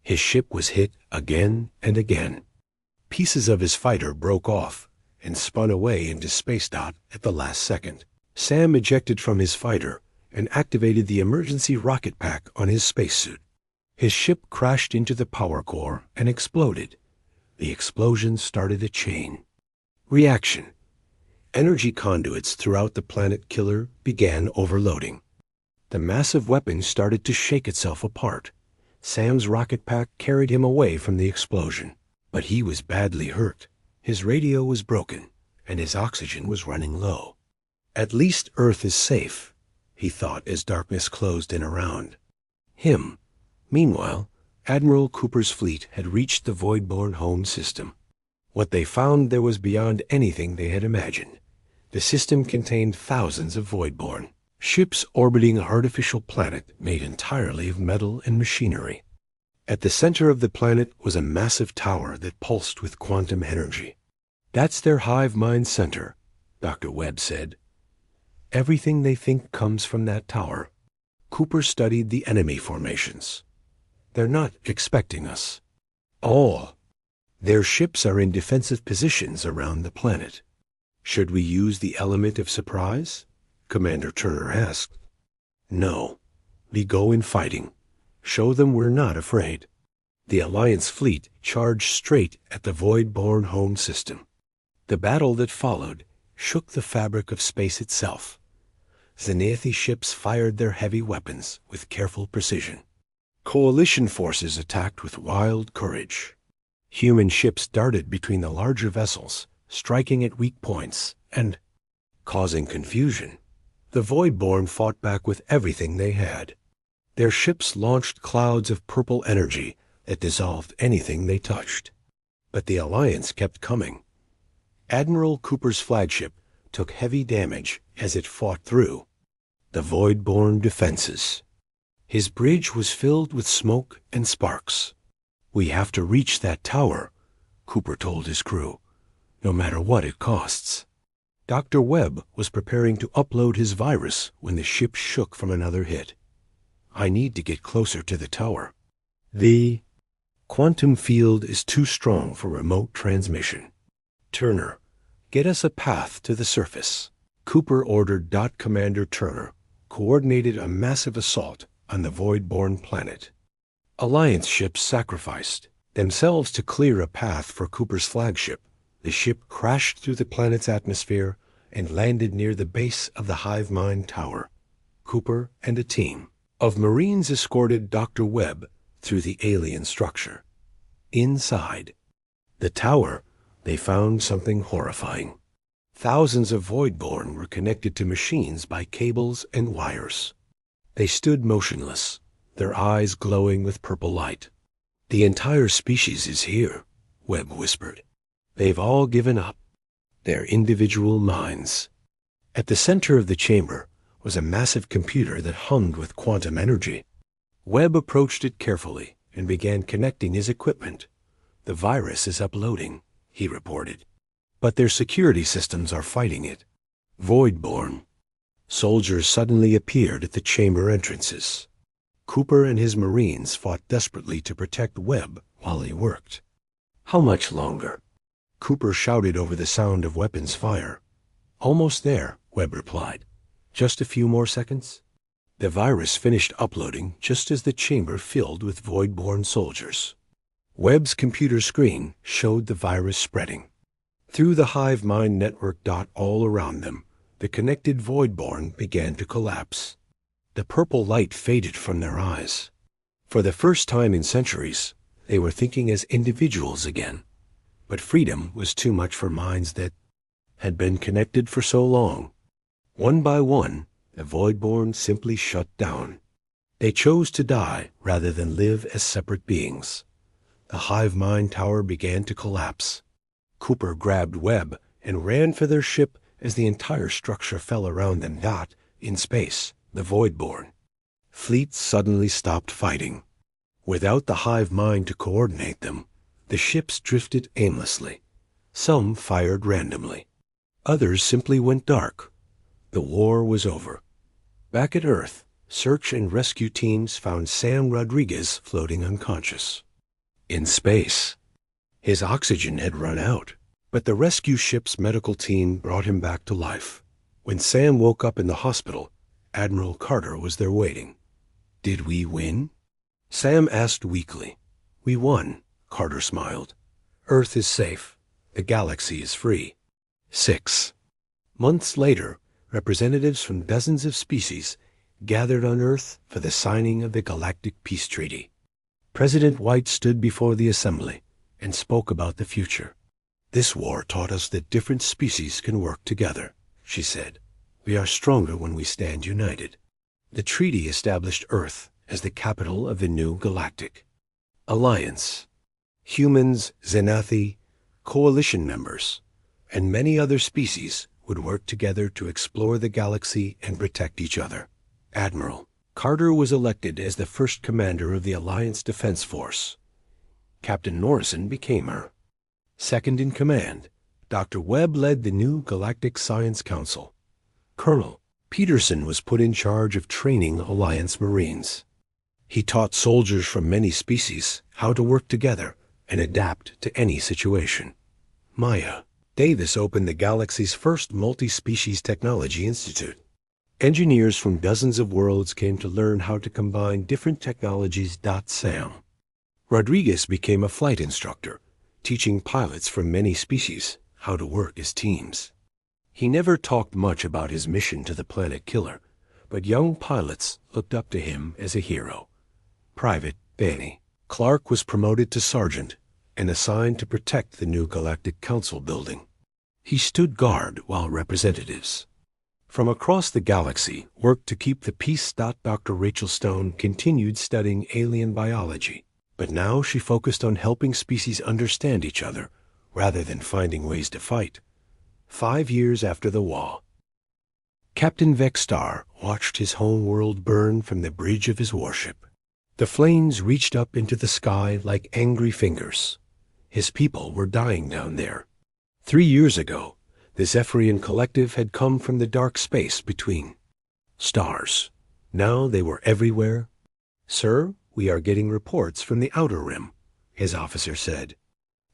A: His ship was hit again and again. Pieces of his fighter broke off and spun away into space at the last second. Sam ejected from his fighter and activated the emergency rocket pack on his spacesuit. His ship crashed into the power core and exploded. The explosion started a chain reaction. Energy conduits throughout the planet killer began overloading. The massive weapon started to shake itself apart. Sam's rocket pack carried him away from the explosion, but he was badly hurt. His radio was broken, and his oxygen was running low. At least Earth is safe, he thought as darkness closed in around him. Meanwhile, Admiral Cooper's fleet had reached the Voidborn home system. What they found there was beyond anything they had imagined. The system contained thousands of Voidborn, ships orbiting an artificial planet made entirely of metal and machinery. At the center of the planet was a massive tower that pulsed with quantum energy. That's their hive mind center, Dr. Webb said. Everything they think comes from that tower. Cooper studied the enemy formations. They're not expecting us. All their ships are in defensive positions around the planet. Should we use the element of surprise? Commander Turner asked. No. We go in fighting. Show them we're not afraid. The Alliance fleet charged straight at the Voidborn home system. The battle that followed shook the fabric of space itself. Zenith ships fired their heavy weapons with careful precision. Coalition forces attacked with wild courage. Human ships darted between the larger vessels, striking at weak points and causing confusion. The Voidborn fought back with everything they had. Their ships launched clouds of purple energy that dissolved anything they touched. But the Alliance kept coming. Admiral Cooper's flagship took heavy damage as it fought through the Voidborn defenses. His bridge was filled with smoke and sparks. "We have to reach that tower," Cooper told his crew, "no matter what it costs." Dr. Webb was preparing to upload his virus when the ship shook from another hit. "I need to get closer to the tower. The quantum field is too strong for remote transmission. Turner, get us a path to the surface." Cooper ordered. Commander Turner coordinated a massive assault on the Voidborn planet. Alliance ships sacrificed themselves to clear a path for Cooper's flagship. The ship crashed through the planet's atmosphere and landed near the base of the hive mind tower. Cooper and a team of Marines escorted Dr. Webb through the alien structure. Inside the tower, they found something horrifying. Thousands of Voidborn were connected to machines by cables and wires. They stood motionless, their eyes glowing with purple light. "The entire species is here," Webb whispered. "They've all given up their individual minds." At the center of the chamber was a massive computer that hummed with quantum energy. Webb approached it carefully and began connecting his equipment. "The virus is uploading," he reported. "But their security systems are fighting it." Voidborn. Soldiers suddenly appeared at the chamber entrances. Cooper and his Marines fought desperately to protect Webb while he worked. "How much longer?" Cooper shouted over the sound of weapons fire. "Almost there," Webb replied. "Just a few more seconds." The virus finished uploading just as the chamber filled with Voidborn soldiers. Webb's computer screen showed the virus spreading through the hive mind network. All around them, the connected Voidborn began to collapse. The purple light faded from their eyes. For the first time in centuries, they were thinking as individuals again. But freedom was too much for minds that had been connected for so long. One by one, the Voidborn simply shut down. They chose to die rather than live as separate beings. The hive mind tower began to collapse. Cooper grabbed Webb and ran for their ship as the entire structure fell around them. In space, the Voidborn fleet suddenly stopped fighting. Without the hive mind to coordinate them, the ships drifted aimlessly. Some fired randomly. Others simply went dark. The war was over. Back at Earth, search and rescue teams found Sam Rodriguez floating unconscious. In space, his oxygen had run out, but the rescue ship's medical team brought him back to life. When Sam woke up in the hospital, Admiral Carter was there waiting. "Did we win?" Sam asked weakly. "We won," Carter smiled. "Earth is safe. The galaxy is free." 6 months later, representatives from dozens of species gathered on Earth for the signing of the Galactic Peace Treaty. President White stood before the assembly and spoke about the future. "This war taught us that different species can work together," she said. "We are stronger when we stand united." The treaty established Earth as the capital of the new galactic alliance. Humans, Xenathi, coalition members, and many other species would work together to explore the galaxy and protect each other. Admiral Carter was elected as the first commander of the Alliance Defense Force. Captain Norrison became her second in command. Dr. Webb led the new Galactic Science Council. Colonel Peterson was put in charge of training Alliance Marines. He taught soldiers from many species how to work together and adapt to any situation. Maya Davis opened the galaxy's first multi-species technology institute. Engineers from dozens of worlds came to learn how to combine different technologies. Sam Rodriguez became a flight instructor, teaching pilots from many species how to work as teams. He never talked much about his mission to the planet killer, but young pilots looked up to him as a hero. Private Benny Clark was promoted to sergeant, and assigned to protect the new Galactic Council building. He stood guard while representatives from across the galaxy worked to keep the peace. Dr. Rachel Stone continued studying alien biology, but now she focused on helping species understand each other rather than finding ways to fight. 5 years after the war, Captain Vextar watched his home world burn from the bridge of his warship. The flames reached up into the sky like angry fingers. His people were dying down there. 3 years ago, the Zephyrian collective had come from the dark space between stars. Now they were everywhere. "Sir, we are getting reports from the outer rim," his officer said.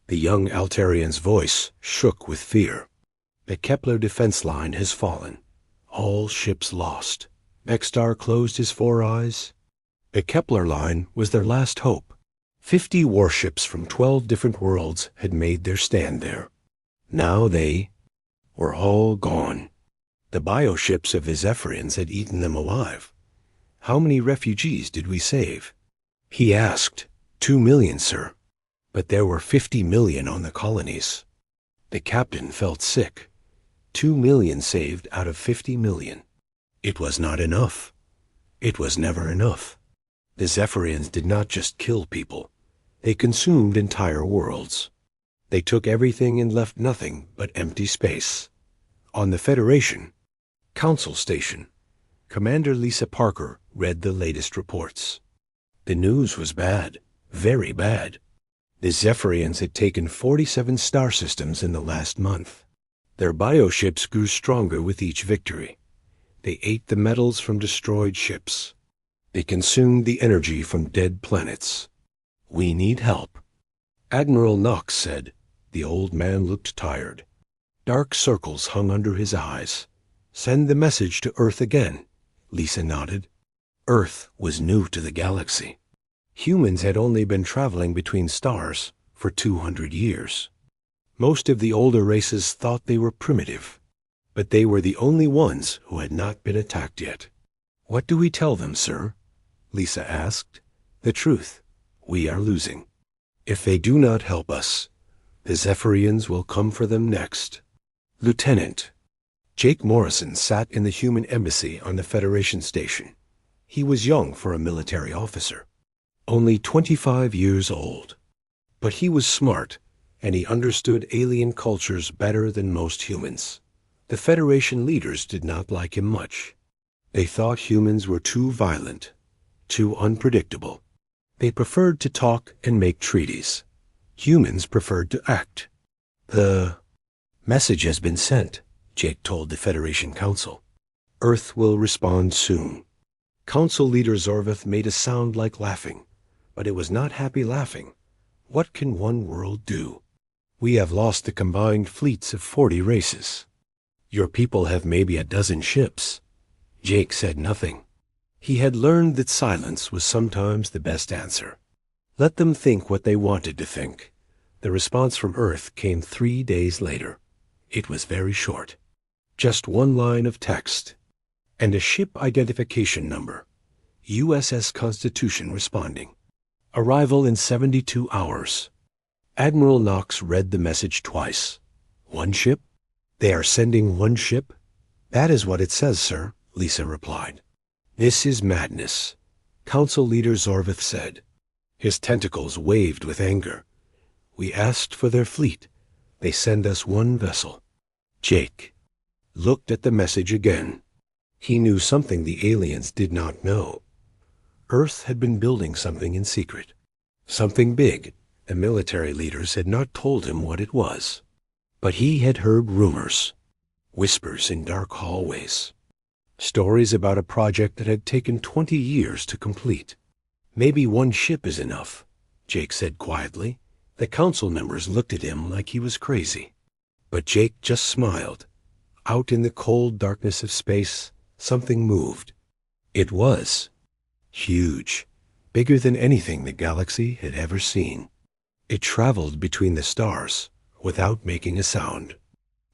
A: The young Altarian's voice shook with fear. "The Kepler defense line has fallen. All ships lost." Vextar closed his 4 eyes. The Kepler line was their last hope. 50 warships from 12 different worlds had made their stand there. Now they were all gone. The bioships of the Zephyrians had eaten them alive. "How many refugees did we save?" he asked. 2 million, sir. But there were 50 million on the colonies. The captain felt sick. 2 million saved out of 50 million. It was not enough. It was never enough. The Zephyrians did not just kill people. They consumed entire worlds. They took everything and left nothing but empty space. On the Federation Council Station, Commander Lisa Parker read the latest reports. The news was bad, very bad. The Zephyrians had taken 47 star systems in the last month. Their bioships grew stronger with each victory. They ate the metals from destroyed ships. They consumed the energy from dead planets. "We need help," Admiral Knox said. The old man looked tired. Dark circles hung under his eyes. "Send the message to Earth again," Lisa nodded. Earth was new to the galaxy. Humans had only been traveling between stars for 200 years. Most of the older races thought they were primitive, but they were the only ones who had not been attacked yet. "What do we tell them, sir?" Lisa asked. "The truth. We are losing. If they do not help us, the Zephyrians will come for them next." Lieutenant Jake Morrison sat in the human embassy on the Federation station. He was young for a military officer, only 25 years old. But he was smart, and he understood alien cultures better than most humans. The Federation leaders did not like him much. They thought humans were too violent, too unpredictable. They preferred to talk and make treaties. Humans preferred to act. "The message has been sent," Jake told the Federation Council. "Earth will respond soon." Council leader Zorvith made a sound like laughing, but it was not happy laughing. What can one world do? "We have lost the combined fleets of 40 races. Your people have maybe a dozen ships." Jake said nothing. He had learned that silence was sometimes the best answer. Let them think what they wanted to think. The response from Earth came 3 days later. It was very short. Just 1 line of text. And a ship identification number. USS Constitution responding. Arrival in 72 hours. Admiral Knox read the message twice. "1 ship? They are sending 1 ship?" "That is what it says, sir," Lisa replied. "This is madness," Council leader Zorvith said. His tentacles waved with anger. "We asked for their fleet. They send us 1 vessel." Jake looked at the message again. He knew something the aliens did not know. Earth had been building something in secret. Something big. The military leaders had not told him what it was. But he had heard rumors. Whispers in dark hallways. Stories about a project that had taken 20 years to complete. "Maybe 1 ship is enough," Jake said quietly. The council members looked at him like he was crazy. But Jake just smiled. Out in the cold darkness of space, something moved. It was huge, bigger than anything the galaxy had ever seen. It traveled between the stars without making a sound.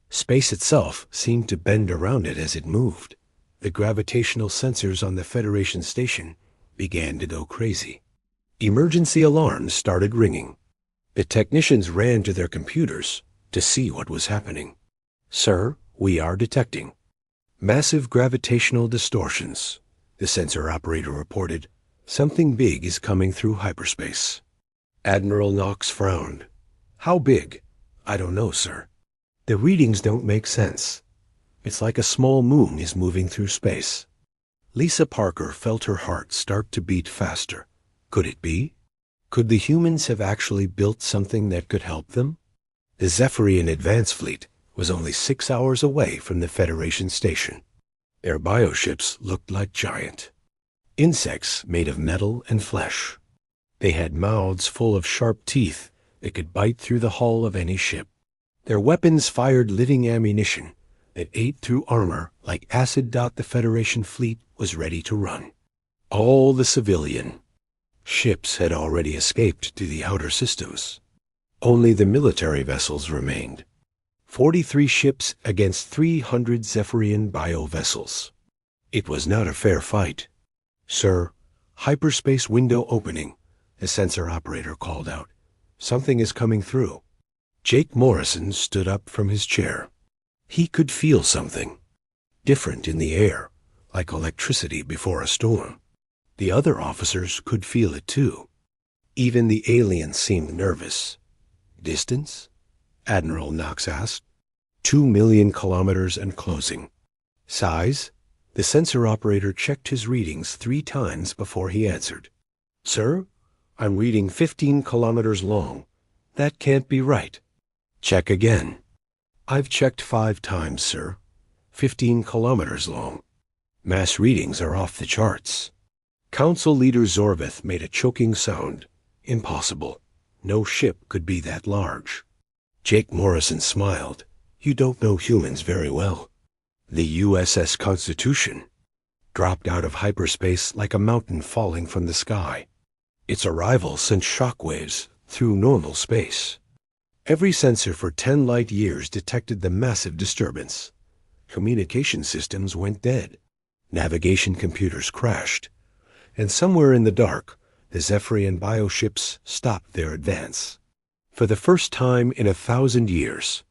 A: Space itself seemed to bend around it as it moved. The gravitational sensors on the Federation station began to go crazy. Emergency alarms started ringing. The technicians ran to their computers to see what was happening. "Sir, we are detecting massive gravitational distortions," the sensor operator reported. "Something big is coming through hyperspace." Admiral Knox frowned. "How big?" "I don't know, sir. The readings don't make sense. It's like a small moon is moving through space." Lisa Parker felt her heart start to beat faster. Could it be? Could the humans have actually built something that could help them? The Zephyrian Advance Fleet was only 6 hours away from the Federation station. Their bioships looked like giant insects made of metal and flesh. They had mouths full of sharp teeth that could bite through the hull of any ship. Their weapons fired living ammunition that ate through armor like acid. The Federation fleet was ready to run. All the civilian ships had already escaped to the outer systems. Only the military vessels remained. 43 ships against 300 Zephyrian bio-vessels. It was not a fair fight. "Sir, hyperspace window opening," the sensor operator called out. "Something is coming through." Jake Morrison stood up from his chair. He could feel something different in the air, like electricity before a storm. The other officers could feel it too. Even the aliens seemed nervous. "Distance?" Admiral Knox asked. 2 million kilometers and closing. "Size?" The sensor operator checked his readings 3 times before he answered. "Sir, I'm reading 15 kilometers long. That can't be right." "Check again." "I've checked 5 times, sir. 15 kilometers long. Mass readings are off the charts." Council Leader Zorveth made a choking sound. "Impossible. No ship could be that large." Jake Morrison smiled. "You don't know humans very well. The USS Constitution dropped out of hyperspace like a mountain falling from the sky. Its arrival sent shockwaves through normal space. Every sensor for 10 light years detected the massive disturbance. Communication systems went dead. Navigation computers crashed. And somewhere in the dark, the Zephyrian bioships stopped their advance. For the first time in 1,000 years,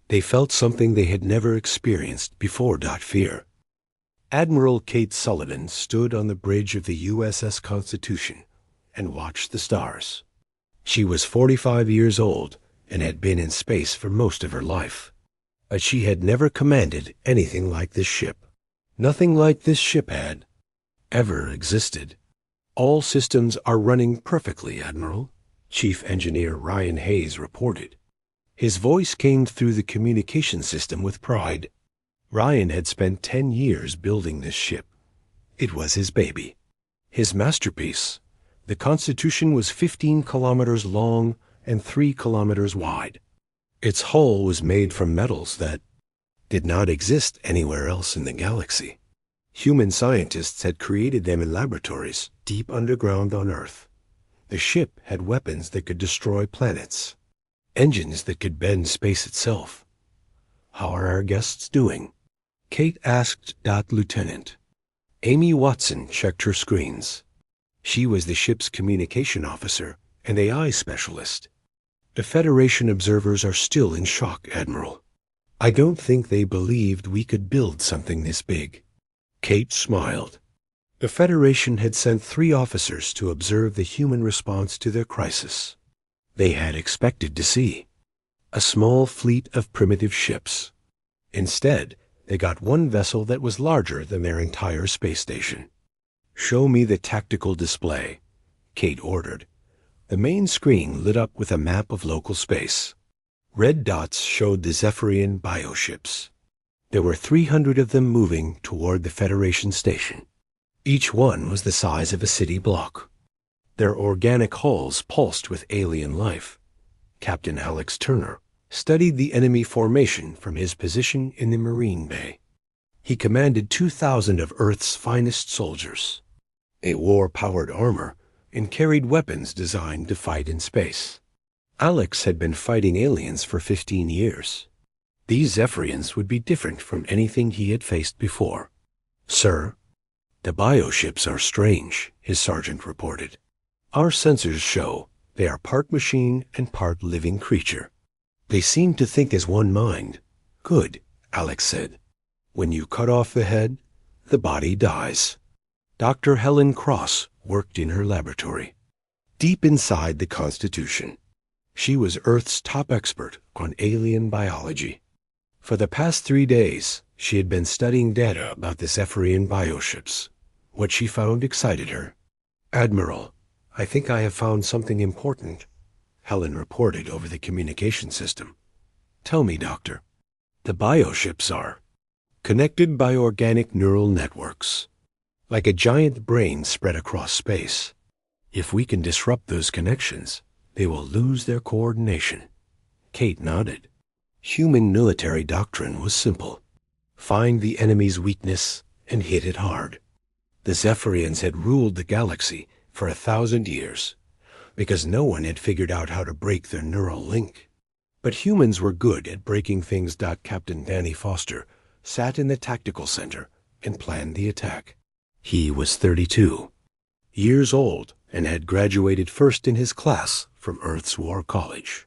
A: they felt something they had never experienced before. Fear. Admiral Kate Sullivan stood on the bridge of the USS Constitution and watched the stars. She was 45 years old and had been in space for most of her life. But she had never commanded anything like this ship. Nothing like this ship had ever existed. "All systems are running perfectly, Admiral," Chief Engineer Ryan Hayes reported. His voice came through the communication system with pride. Ryan had spent 10 years building this ship. It was his baby, his masterpiece. The Constitution was 15 kilometers long and 3 kilometers wide. Its hull was made from metals that did not exist anywhere else in the galaxy. Human scientists had created them in laboratories deep underground on Earth. The ship had weapons that could destroy planets, engines that could bend space itself. "How are our guests doing?" Kate asked. Lieutenant Amy Watson checked her screens. She was the ship's communication officer and AI specialist. "The Federation observers are still in shock, Admiral. I don't think they believed we could build something this big." Kate smiled. The Federation had sent 3 officers to observe the human response to their crisis. They had expected to see a small fleet of primitive ships. Instead, they got one vessel that was larger than their entire space station. "Show me the tactical display," Kate ordered. The main screen lit up with a map of local space. Red dots showed the Zephyrian bioships. There were 300 of them moving toward the Federation station. Each one was the size of a city block. Their organic hulls pulsed with alien life. Captain Alex Turner studied the enemy formation from his position in the Marine Bay. He commanded 2,000 of Earth's finest soldiers. They wore powered armor and carried weapons designed to fight in space. Alex had been fighting aliens for 15 years. These Zephyrians would be different from anything he had faced before. "Sir, the bioships are strange," his sergeant reported. "Our sensors show They are part machine and part living creature. They seem to think as one mind. Good, Alex said. When you cut off the head, the body dies. Dr. Helen Cross worked in her laboratory, deep inside the Constitution. She was Earth's top expert on alien biology. For the past 3 days, she had been studying data about the Zephyrian bioships. What she found excited her. "Admiral, I think I have found something important," Helen reported over the communication system. "Tell me, Doctor." "The bioships are connected by organic neural networks, like a giant brain spread across space. If we can disrupt those connections, they will lose their coordination." Kate nodded. Human military doctrine was simple. Find the enemy's weakness and hit it hard. The Zephyrians had ruled the galaxy for 1,000 years because no one had figured out how to break their neural link. But humans were good at breaking things. Captain Danny Foster sat in the tactical center and planned the attack. He was 32 years old and had graduated first in his class from Earth's War College.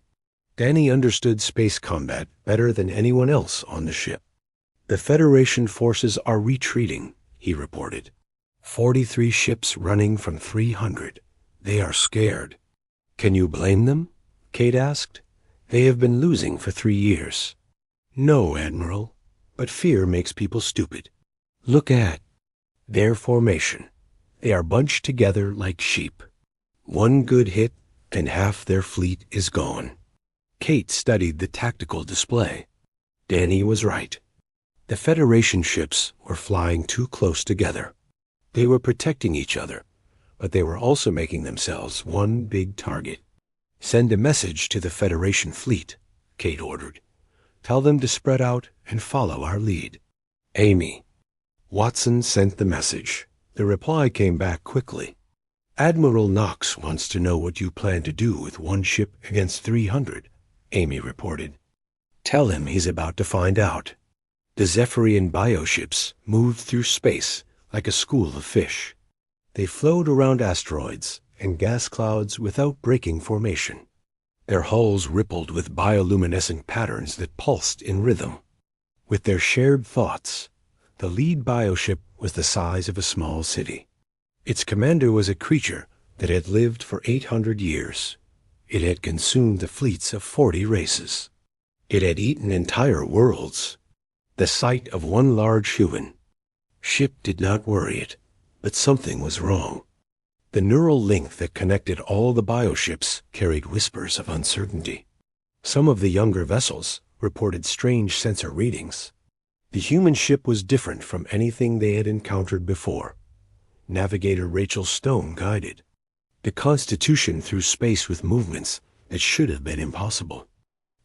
A: Danny understood space combat better than anyone else on the ship. "The Federation forces are retreating," he reported. 43 ships running from 300. They are scared. "Can you blame them?" Kate asked. "They have been losing for 3 years. "No, Admiral, but fear makes people stupid. Look at their formation. They are bunched together like sheep. One good hit and half their fleet is gone." Kate studied the tactical display. Danny was right. The Federation ships were flying too close together. They were protecting each other, but they were also making themselves one big target. "Send a message to the Federation fleet," Kate ordered. "Tell them to spread out and follow our lead." "Amy." Watson sent the message. The reply came back quickly. "Admiral Knox wants to know what you plan to do with one ship against 300, Amy reported. "Tell him he's about to find out." The Zephyrian bioships moved through space like a school of fish. They flowed around asteroids and gas clouds without breaking formation. Their hulls rippled with bioluminescent patterns that pulsed in rhythm. With their shared thoughts, the lead bioship was the size of a small city. Its commander was a creature that had lived for 800 years. It had consumed the fleets of 40 races. It had eaten entire worlds. The sight of one large human ship did not worry it, but something was wrong. The neural link that connected all the bioships carried whispers of uncertainty. Some of the younger vessels reported strange sensor readings. The human ship was different from anything they had encountered before. Navigator Rachel Stone guided the Constitution through space with movements that should have been impossible.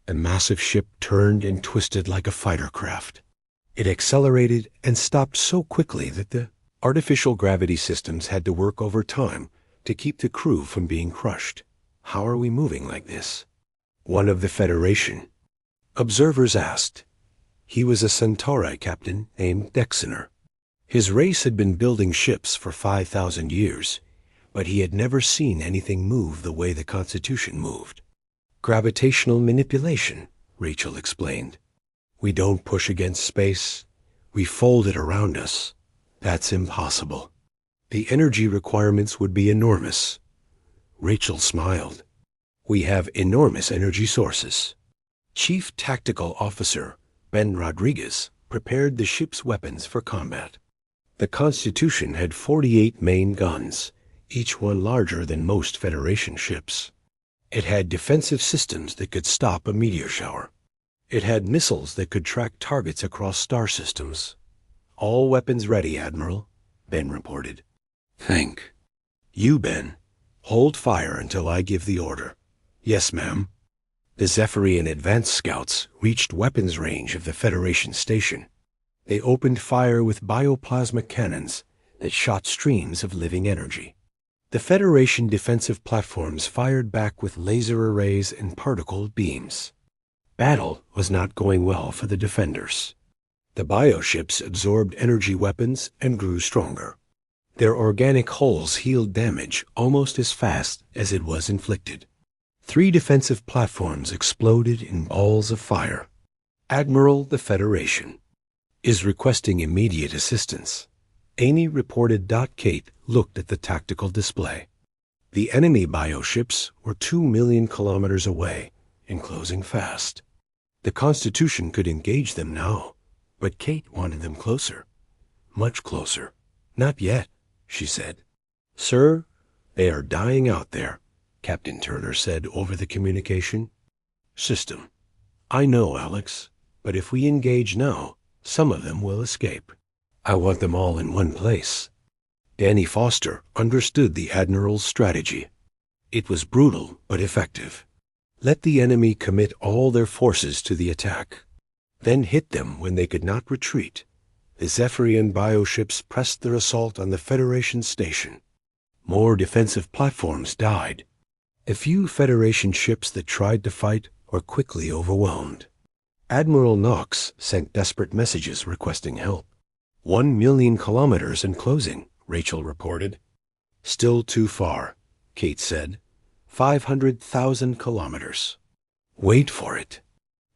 A: A massive ship turned and twisted like a fighter craft. It accelerated and stopped so quickly that the artificial gravity systems had to work overtime to keep the crew from being crushed. "How are we moving like this?" one of the Federation observers asked. He was a Centauri captain named Dexiner. His race had been building ships for 5,000 years, but he had never seen anything move the way the Constitution moved. "Gravitational manipulation," Rachel explained. "We don't push against space. We fold it around us. That's impossible. The energy requirements would be enormous." Rachel smiled. "We have enormous energy sources." Chief Tactical Officer Ben Rodriguez prepared the ship's weapons for combat. The Constitution had 48 main guns, each one larger than most Federation ships. It had defensive systems that could stop a meteor shower. It had missiles that could track targets across star systems. "All weapons ready, Admiral," Ben reported. "Thank you, Ben. Hold fire until I give the order." "Yes, ma'am." The Zephyrian advance scouts reached weapons range of the Federation station. They opened fire with bioplasma cannons that shot streams of living energy. The Federation defensive platforms fired back with laser arrays and particle beams. Battle was not going well for the defenders. The bioships absorbed energy weapons and grew stronger. Their organic hulls healed damage almost as fast as it was inflicted. 3 defensive platforms exploded in balls of fire. Admiral, the Federation is requesting immediate assistance. Amy reported. Kate looked at the tactical display. The enemy bioships were 2 million kilometers away and closing fast. The Constitution could engage them now, but Kate wanted them closer. Much closer. Not yet, she said. Sir, they are dying out there, Captain Turner said over the communication system. I know, Alex, but if we engage now, some of them will escape. I want them all in one place. Danny Foster understood the Admiral's strategy. It was brutal but effective. Let the enemy commit all their forces to the attack, then hit them when they could not retreat. The Zephyrian bioships pressed their assault on the Federation station. More defensive platforms died. A few Federation ships that tried to fight were quickly overwhelmed. Admiral Knox sent desperate messages requesting help. 1 million kilometers and closing, Rachel reported. Still too far, Kate said. 500,000 kilometers. Wait for it.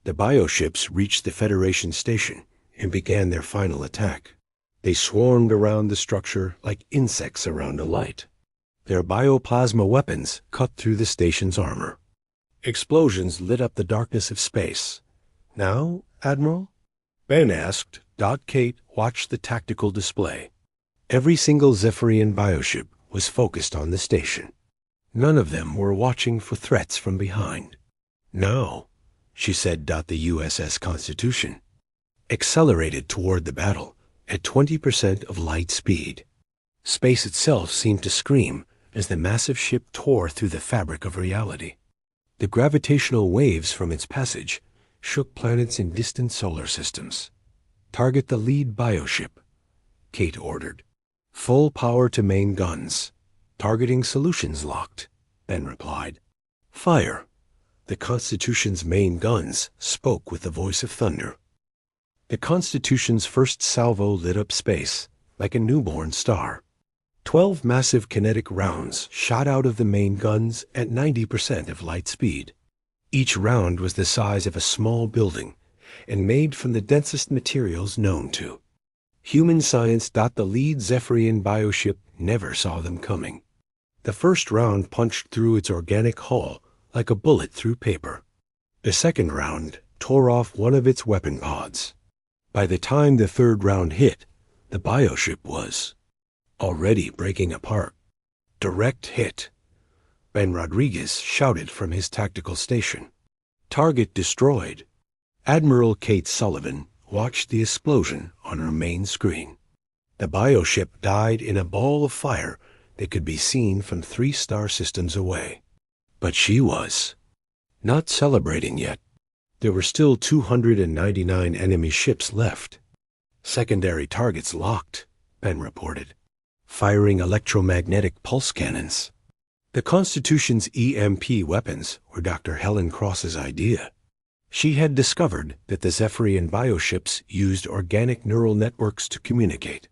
A: The bioships reached the Federation station and began their final attack. They swarmed around the structure like insects around a light. Their bioplasma weapons cut through the station's armor. Explosions lit up the darkness of space. Now, Admiral? Ben asked. Kate watched the tactical display. Every single Zephyrian bioship was focused on the station. None of them were watching for threats from behind. Now, she said. The USS Constitution accelerated toward the battle at 20% of light speed. Space itself seemed to scream as the massive ship tore through the fabric of reality. The gravitational waves from its passage shook planets in distant solar systems. Target the lead bioship, Kate ordered. Full power to main guns. Targeting solutions locked, Ben replied. Fire. The Constitution's main guns spoke with the voice of thunder. The Constitution's first salvo lit up space like a newborn star. 12 massive kinetic rounds shot out of the main guns at 90% of light speed. Each round was the size of a small building and made from the densest materials known to. Human science. The lead Zephyrian bioship never saw them coming. The first round punched through its organic hull like a bullet through paper. The second round tore off one of its weapon pods. By the time the third round hit, the bioship was already breaking apart. Direct hit. Ben Rodriguez shouted from his tactical station. Target destroyed. Admiral Kate Sullivan watched the explosion on her main screen. The bioship died in a ball of fire that could be seen from 3 star systems away. But she was not celebrating yet. There were still 299 enemy ships left. Secondary targets locked, Ben reported, firing electromagnetic pulse cannons. The Constitution's EMP weapons were Dr. Helen Cross's idea. She had discovered that the Zephyrian bioships used organic neural networks to communicate.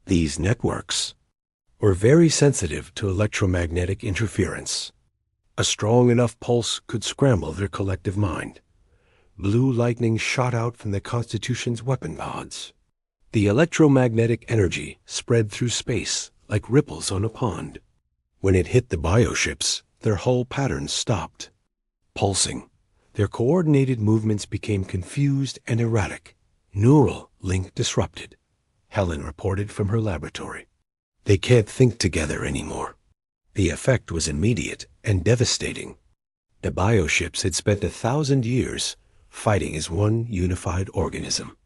A: These networks were very sensitive to electromagnetic interference. A strong enough pulse could scramble their collective mind. Blue lightning shot out from the Constitution's weapon pods. The electromagnetic energy spread through space like ripples on a pond. When it hit the bioships, their hull patterns stopped, pulsing. Their coordinated movements became confused and erratic. Neural link disrupted, Helen reported from her laboratory. They can't think together anymore. The effect was immediate and devastating. The bioships had spent 1,000 years fighting as one unified organism.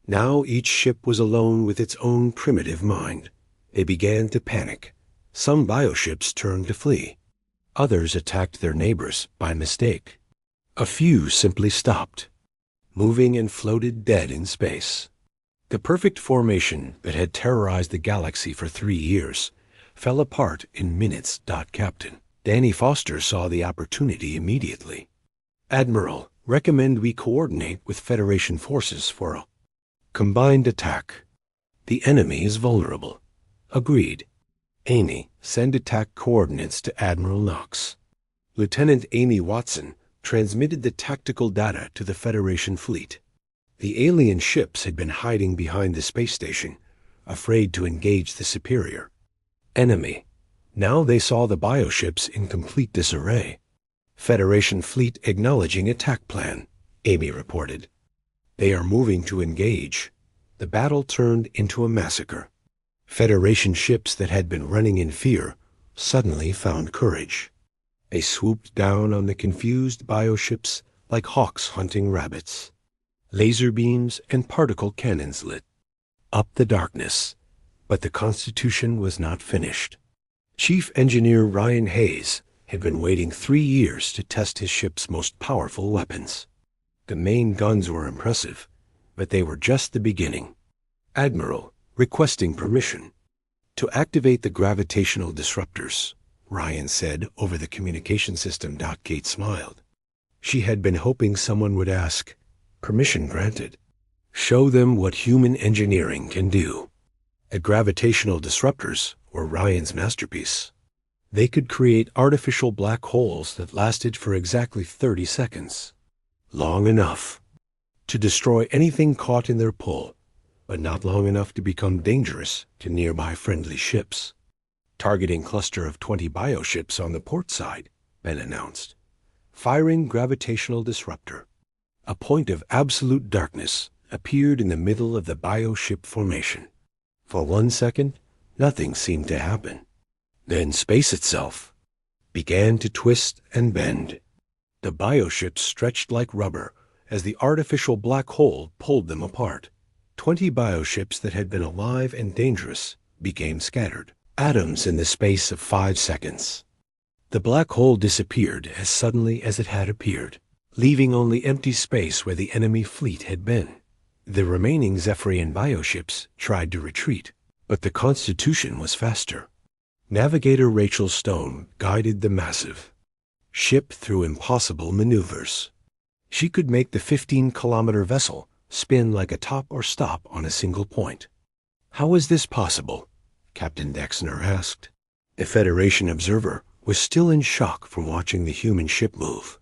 A: Now each ship was alone with its own primitive mind. They began to panic. Some bioships turned to flee. Others attacked their neighbors by mistake. A few simply stopped, moving and floated dead in space. The perfect formation that had terrorized the galaxy for 3 years fell apart in minutes. Captain Danny Foster saw the opportunity immediately. Admiral, recommend we coordinate with Federation forces for a combined attack. The enemy is vulnerable. Agreed. Amy, send attack coordinates to Admiral Knox. Lieutenant Amy Watson transmitted the tactical data to the Federation fleet. The alien ships had been hiding behind the space station, afraid to engage the superior enemy. Now they saw the bioships in complete disarray. Federation fleet acknowledging attack plan, Amy reported. They are moving to engage. The battle turned into a massacre. Federation ships that had been running in fear suddenly found courage. They swooped down on the confused bioships like hawks hunting rabbits. Laser beams and particle cannons lit up the darkness, but the Constitution was not finished. Chief Engineer Ryan Hayes had been waiting 3 years to test his ship's most powerful weapons. The main guns were impressive, but they were just the beginning. Admiral, requesting permission to activate the gravitational disruptors, Ryan said over the communication system. Kate smiled. She had been hoping someone would ask. Permission granted. Show them what human engineering can do. The gravitational disruptors were Ryan's masterpiece. They could create artificial black holes that lasted for exactly 30 seconds. Long enough to destroy anything caught in their pull, but not long enough to become dangerous to nearby friendly ships. Targeting cluster of 20 bioships on the port side, Ben announced. Firing gravitational disruptor. A point of absolute darkness appeared in the middle of the bioship formation. For 1 second, nothing seemed to happen. Then space itself began to twist and bend. The bioships stretched like rubber as the artificial black hole pulled them apart. 20 bioships that had been alive and dangerous became scattered, atoms in the space of 5 seconds. The black hole disappeared as suddenly as it had appeared, leaving only empty space where the enemy fleet had been. The remaining Zephyrian bioships tried to retreat, but the Constitution was faster. Navigator Rachel Stone guided the massive ship through impossible maneuvers. She could make the 15-kilometer vessel spin like a top or stop on a single point. How is this possible? Captain Dexner asked. A Federation observer was still in shock from watching the human ship move.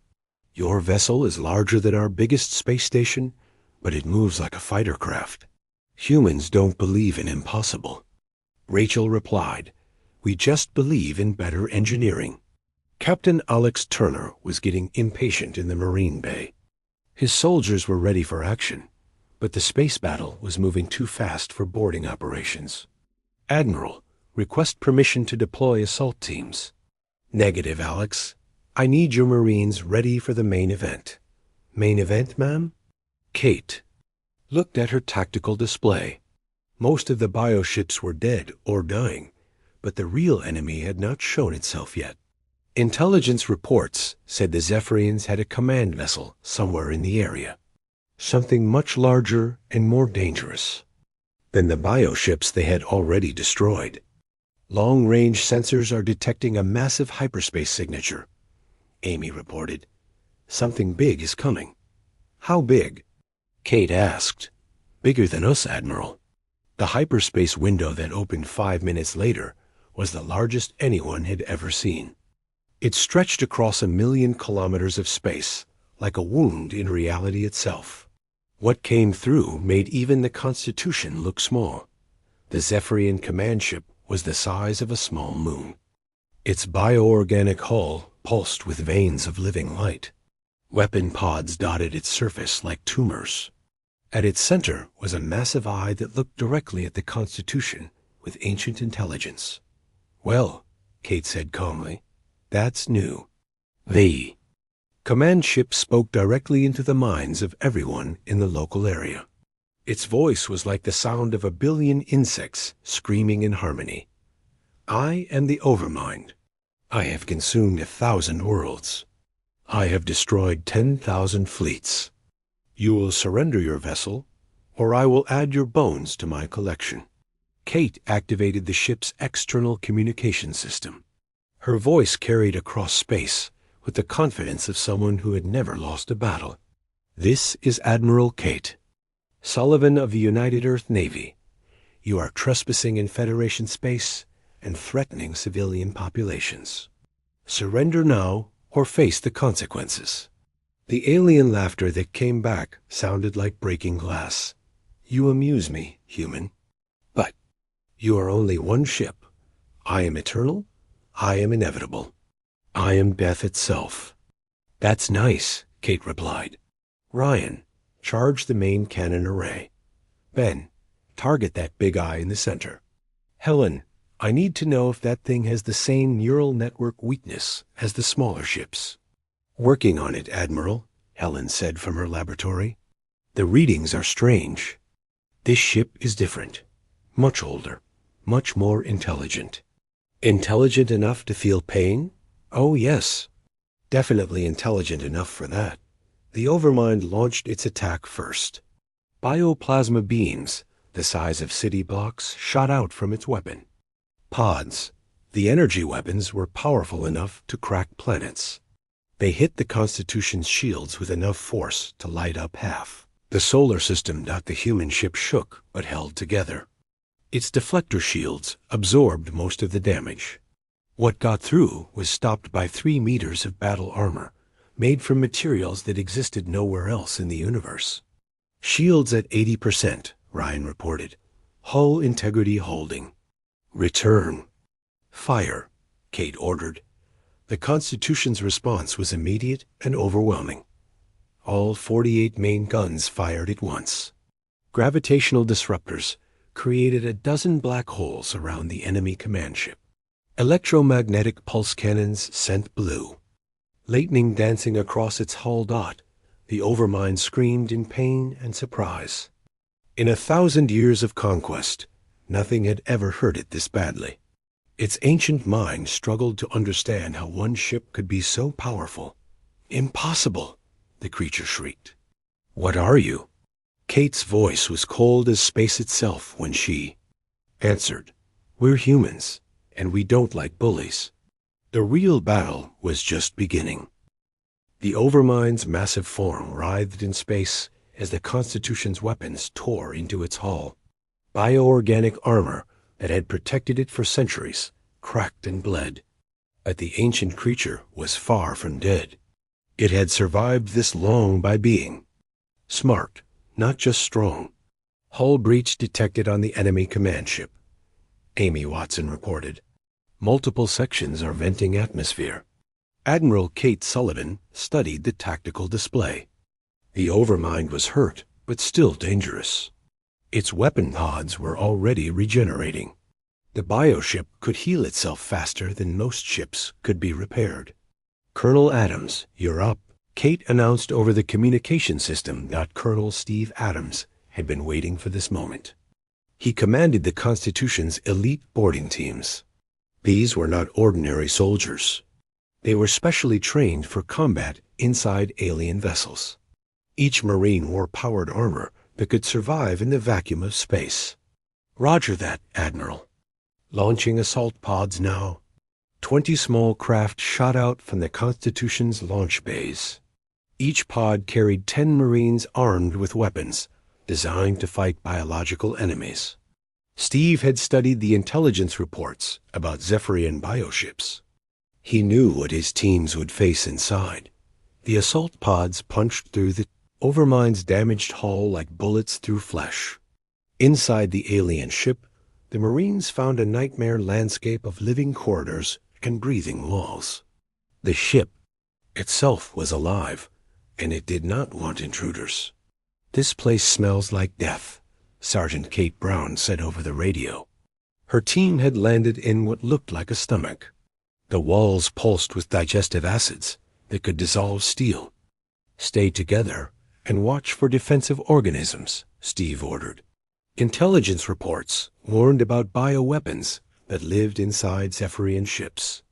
A: Your vessel is larger than our biggest space station, but it moves like a fighter craft. Humans don't believe in impossible. Rachel replied, We just believe in better engineering. Captain Alex Turner was getting impatient in the Marine Bay. His soldiers were ready for action, but the space battle was moving too fast for boarding operations. Admiral, request permission to deploy assault teams. Negative, Alex. I need your Marines ready for the main event. Main event, ma'am? Kate looked at her tactical display. Most of the bioships were dead or dying, but the real enemy had not shown itself yet. Intelligence reports said the Zephyrians had a command vessel somewhere in the area, something much larger and more dangerous than the bioships they had already destroyed. Long-range sensors are detecting a massive hyperspace signature, Amy reported. Something big is coming. How big? Kate asked. Bigger than us, Admiral. The hyperspace window that opened 5 minutes later was the largest anyone had ever seen. It stretched across 1 million kilometers of space, like a wound in reality itself. What came through made even the Constitution look small. The Zephyrian command ship was the size of a small moon. Its bioorganic hull pulsed with veins of living light. Weapon pods dotted its surface like tumors. At its center was a massive eye that looked directly at the Constitution with ancient intelligence. Well, Kate said calmly, that's new. The command ship spoke directly into the minds of everyone in the local area. Its voice was like the sound of 1 billion insects screaming in harmony. I am the Overmind. I have consumed 1,000 worlds. I have destroyed 10,000 fleets. You will surrender your vessel, or I will add your bones to my collection. Kate activated the ship's external communication system. Her voice carried across space with the confidence of someone who had never lost a battle. This is Admiral Kate Sullivan of the United Earth Navy. You are trespassing in Federation space and threatening civilian populations. Surrender now, or face the consequences. The alien laughter that came back sounded like breaking glass. You amuse me, human. But you are only one ship. I am eternal. I am inevitable. I am death itself. That's nice, Kate replied. Ryan, charge the main cannon array. Ben, target that big eye in the center. Helen, I need to know if that thing has the same neural network weakness as the smaller ships. Working on it, Admiral, Helen said from her laboratory. The readings are strange. This ship is different. Much older. Much more intelligent. Intelligent enough to feel pain? Oh, yes. Definitely intelligent enough for that. The Overmind launched its attack first. Bioplasma beams, the size of city blocks, shot out from its weapon. Pods, the energy weapons, were powerful enough to crack planets. They hit the Constitution's shields with enough force to light up half. The solar system the human ship shook but held together. Its deflector shields absorbed most of the damage. What got through was stopped by 3 meters of battle armor, made from materials that existed nowhere else in the universe. Shields at 80%, Ryan reported. Hull integrity holding. Return. Fire, Kate ordered. The Constitution's response was immediate and overwhelming. All 48 main guns fired at once. Gravitational disruptors created a dozen black holes around the enemy command ship. Electromagnetic pulse cannons sent blue. Lightning dancing across its hull dot, the Overmind screamed in pain and surprise. In 1,000 years of conquest, nothing had ever hurt it this badly. Its ancient mind struggled to understand how one ship could be so powerful. Impossible, the creature shrieked. What are you? Kate's voice was cold as space itself when she answered, We're humans, and we don't like bullies. The real battle was just beginning. The Overmind's massive form writhed in space as the Constitution's weapons tore into its hull. Bioorganic armor that had protected it for centuries cracked and bled. But the ancient creature was far from dead. It had survived this long by being smart, not just strong. Hull breach detected on the enemy command ship, Amy Watson reported. Multiple sections are venting atmosphere. Admiral Kate Sullivan studied the tactical display. The Overmind was hurt, but still dangerous. Its weapon pods were already regenerating. The bioship could heal itself faster than most ships could be repaired. Colonel Adams, you're up, Kate announced over the communication system that Colonel Steve Adams had been waiting for this moment. He commanded the Constitution's elite boarding teams. These were not ordinary soldiers. They were specially trained for combat inside alien vessels. Each Marine wore powered armor that could survive in the vacuum of space. Roger that, Admiral. Launching assault pods now. 20 small craft shot out from the Constitution's launch bays. Each pod carried 10 Marines armed with weapons, designed to fight biological enemies. Steve had studied the intelligence reports about Zephyrian bioships. He knew what his teams would face inside. The assault pods punched through the Overmind's damaged hull like bullets through flesh. Inside the alien ship, the Marines found a nightmare landscape of living corridors and breathing walls. The ship itself was alive, and it did not want intruders. This place smells like death, Sergeant Kate Brown said over the radio. Her team had landed in what looked like a stomach. The walls pulsed with digestive acids that could dissolve steel. Stay together and watch for defensive organisms, Steve ordered. Intelligence reports warned about bioweapons that lived inside Zephyrian ships.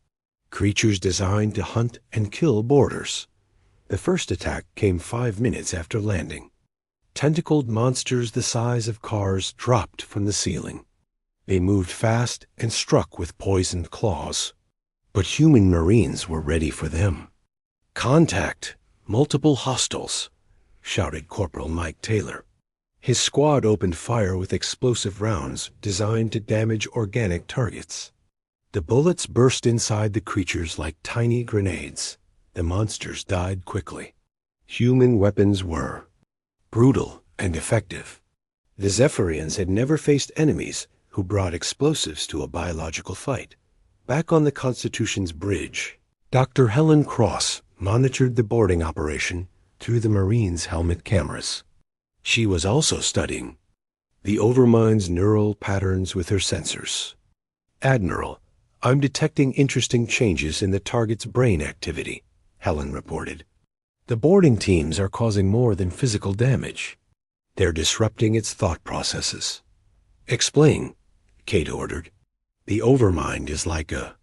A: Creatures designed to hunt and kill boarders. The first attack came 5 minutes after landing. Tentacled monsters the size of cars dropped from the ceiling. They moved fast and struck with poisoned claws. But human Marines were ready for them. Contact! Multiple hostiles! Shouted Corporal Mike Taylor. His squad opened fire with explosive rounds designed to damage organic targets. The bullets burst inside the creatures like tiny grenades. The monsters died quickly. Human weapons were brutal and effective. The Zephyrians had never faced enemies who brought explosives to a biological fight. Back on the Constitution's bridge, Dr. Helen Cross monitored the boarding operation through the Marines' helmet cameras. She was also studying the Overmind's neural patterns with her sensors. "Admiral, I'm detecting interesting changes in the target's brain activity," Helen reported. "The boarding teams are causing more than physical damage. They're disrupting its thought processes." "Explain," Kate ordered. "The Overmind is like a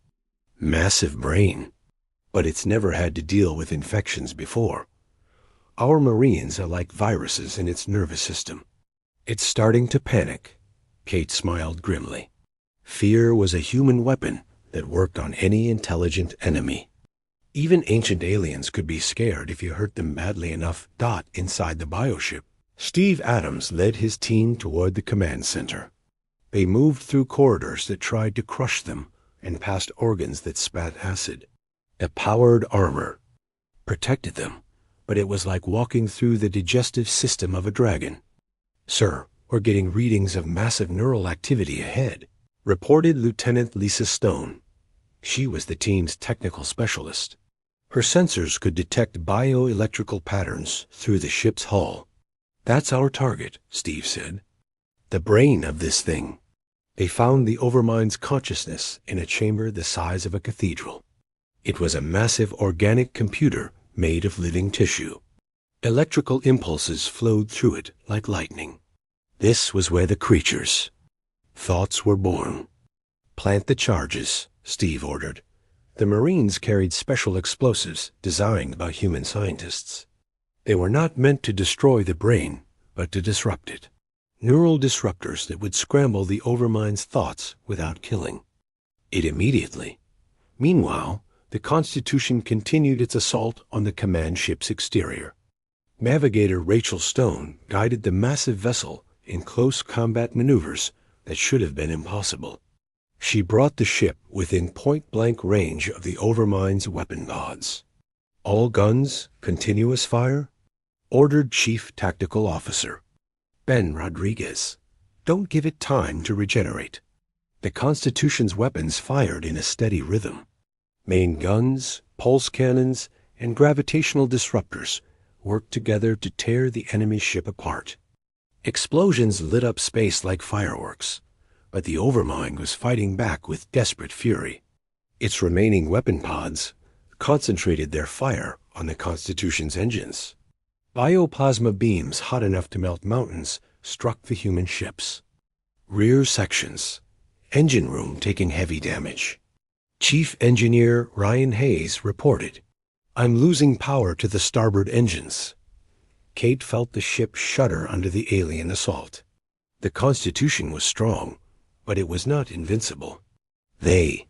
A: massive brain, but it's never had to deal with infections before. Our Marines are like viruses in its nervous system. It's starting to panic." Kate smiled grimly. Fear was a human weapon that worked on any intelligent enemy. Even ancient aliens could be scared if you hurt them badly enough. Inside the bioship, Steve Adams led his team toward the command center. They moved through corridors that tried to crush them and past organs that spat acid. A powered armor protected them, but it was like walking through the digestive system of a dragon. "Sir, we're getting readings of massive neural activity ahead," reported Lieutenant Lisa Stone. She was the team's technical specialist. Her sensors could detect bioelectrical patterns through the ship's hull. "That's our target," Steve said. "The brain of this thing." They found the Overmind's consciousness in a chamber the size of a cathedral. It was a massive organic computer made of living tissue. Electrical impulses flowed through it like lightning. This was where the creatures' thoughts were born. "Plant the charges," Steve ordered. The Marines carried special explosives designed by human scientists. They were not meant to destroy the brain, but to disrupt it. Neural disruptors that would scramble the Overmind's thoughts without killing it immediately. Meanwhile, the Constitution continued its assault on the command ship's exterior. Navigator Rachel Stone guided the massive vessel in close combat maneuvers that should have been impossible. She brought the ship within point-blank range of the Overmind's weapon pods. "All guns, continuous fire," ordered Chief Tactical Officer Ben Rodriguez. "Don't give it time to regenerate." The Constitution's weapons fired in a steady rhythm. Main guns, pulse cannons, and gravitational disruptors worked together to tear the enemy ship apart. Explosions lit up space like fireworks, but the Overmind was fighting back with desperate fury. Its remaining weapon pods concentrated their fire on the Constitution's engines. Bioplasma beams hot enough to melt mountains struck the human ships. Rear sections, engine room taking heavy damage. Chief Engineer Ryan Hayes reported, "I'm losing power to the starboard engines." Kate felt the ship shudder under the alien assault. The Constitution was strong, but it was not invincible. They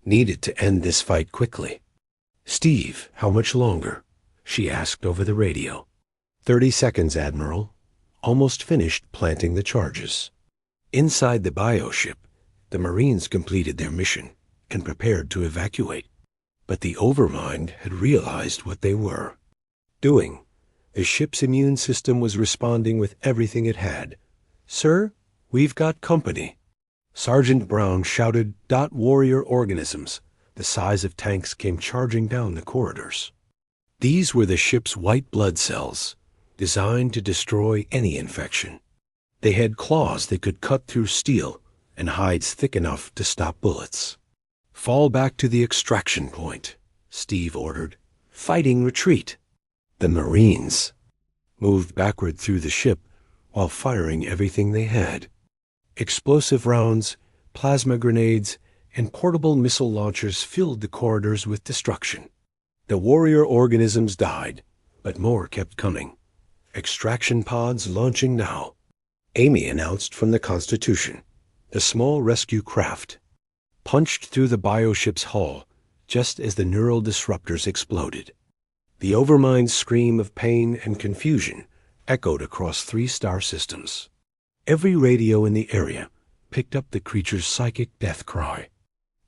A: needed to end this fight quickly. "Steve, how much longer?" she asked over the radio. 30 seconds, Admiral. Almost finished planting the charges." Inside the bioship, the Marines completed their mission and prepared to evacuate. But the Overmind had realized what they were doing. The ship's immune system was responding with everything it had. "Sir, we've got company." Sergeant Brown shouted. Warrior organisms, the size of tanks, came charging down the corridors. These were the ship's white blood cells, designed to destroy any infection. They had claws that could cut through steel and hides thick enough to stop bullets. "Fall back to the extraction point," Steve ordered. "Fighting retreat." The Marines moved backward through the ship while firing everything they had. Explosive rounds, plasma grenades, and portable missile launchers filled the corridors with destruction. The warrior organisms died, but more kept coming. Extraction pods launching now. Amy announced from the Constitution. The small rescue craft punched through the bioship's hull just as the neural disruptors exploded. The Overmind's scream of pain and confusion echoed across 3 star systems. Every radio in the area picked up the creature's psychic death cry.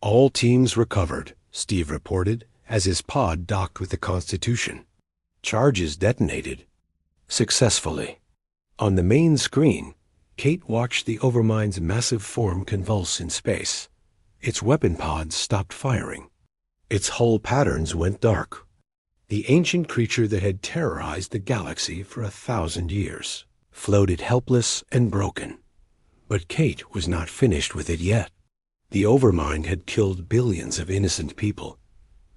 A: "All teams recovered," Steve reported as his pod docked with the Constitution. Charges detonated. Successfully. On the main screen, Kate watched the Overmind's massive form convulse in space. Its weapon pods stopped firing. Its hull patterns went dark. The ancient creature that had terrorized the galaxy for 1,000 years floated helpless and broken. But Kate was not finished with it yet. The Overmind had killed billions of innocent people.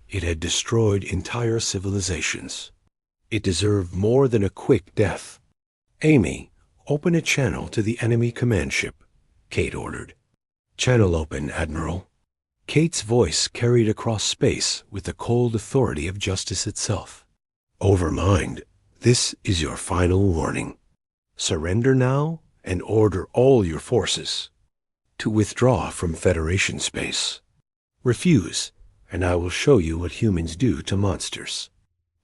A: It had destroyed entire civilizations. It deserved more than a quick death. "Amy, open a channel to the enemy command ship," Kate ordered. "Channel open, Admiral." Kate's voice carried across space with the cold authority of justice itself. "Overmind, this is your final warning. Surrender now and order all your forces to withdraw from Federation space. Refuse, and I will show you what humans do to monsters."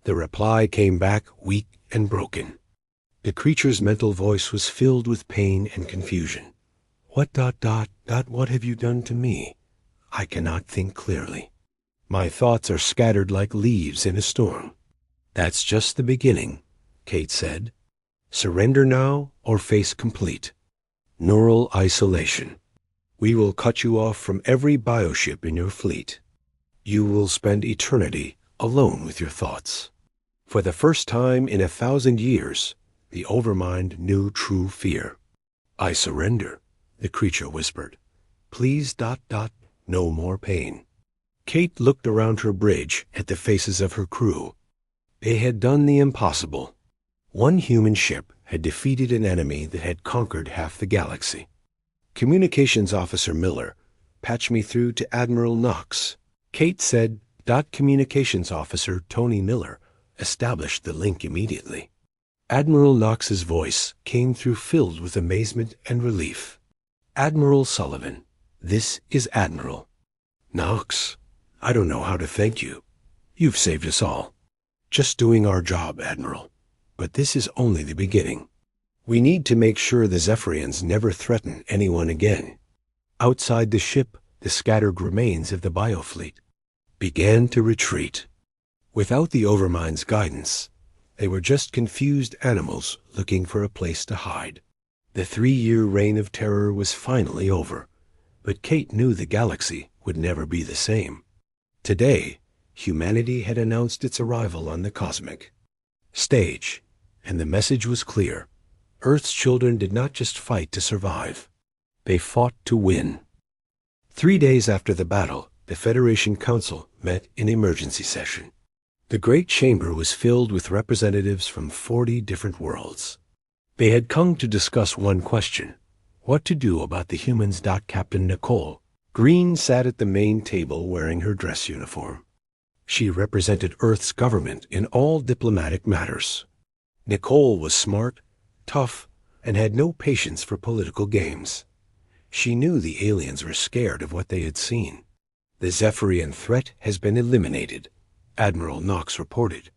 A: The reply came back weak and broken. The creature's mental voice was filled with pain and confusion. What have you done to me? I cannot think clearly. My thoughts are scattered like leaves in a storm. "That's just the beginning," Kate said. "Surrender now or face complete neural isolation. We will cut you off from every bioship in your fleet. You will spend eternity alone with your thoughts." For the first time in 1,000 years, the Overmind knew true fear. "I surrender," the creature whispered. "Please, no more pain." Kate looked around her bridge at the faces of her crew. They had done the impossible. One human ship had defeated an enemy that had conquered half the galaxy. "Communications Officer Miller, patch me through to Admiral Knox." Kate said, "Communications Officer Tony Miller," established the link immediately. Admiral Knox's voice came through filled with amazement and relief. "Admiral Sullivan, this is Admiral." "Knox, I don't know how to thank you. You've saved us all." "Just doing our job, Admiral. But this is only the beginning. We need to make sure the Zephyrians never threaten anyone again." Outside the ship, the scattered remains of the biofleet began to retreat. Without the Overmind's guidance, they were just confused animals looking for a place to hide. The 3-year reign of terror was finally over, but Kate knew the galaxy would never be the same. Today, humanity had announced its arrival on the cosmic stage, and the message was clear. Earth's children did not just fight to survive. They fought to win. 3 days after the battle, the Federation Council met in emergency session. The great chamber was filled with representatives from 40 different worlds. They had come to discuss one question: what to do about the humans. Captain Nicole Green sat at the main table wearing her dress uniform. She represented Earth's government in all diplomatic matters. Nicole was smart, tough, and had no patience for political games. She knew the aliens were scared of what they had seen. "The Zephyrian threat has been eliminated," Admiral Knox reported.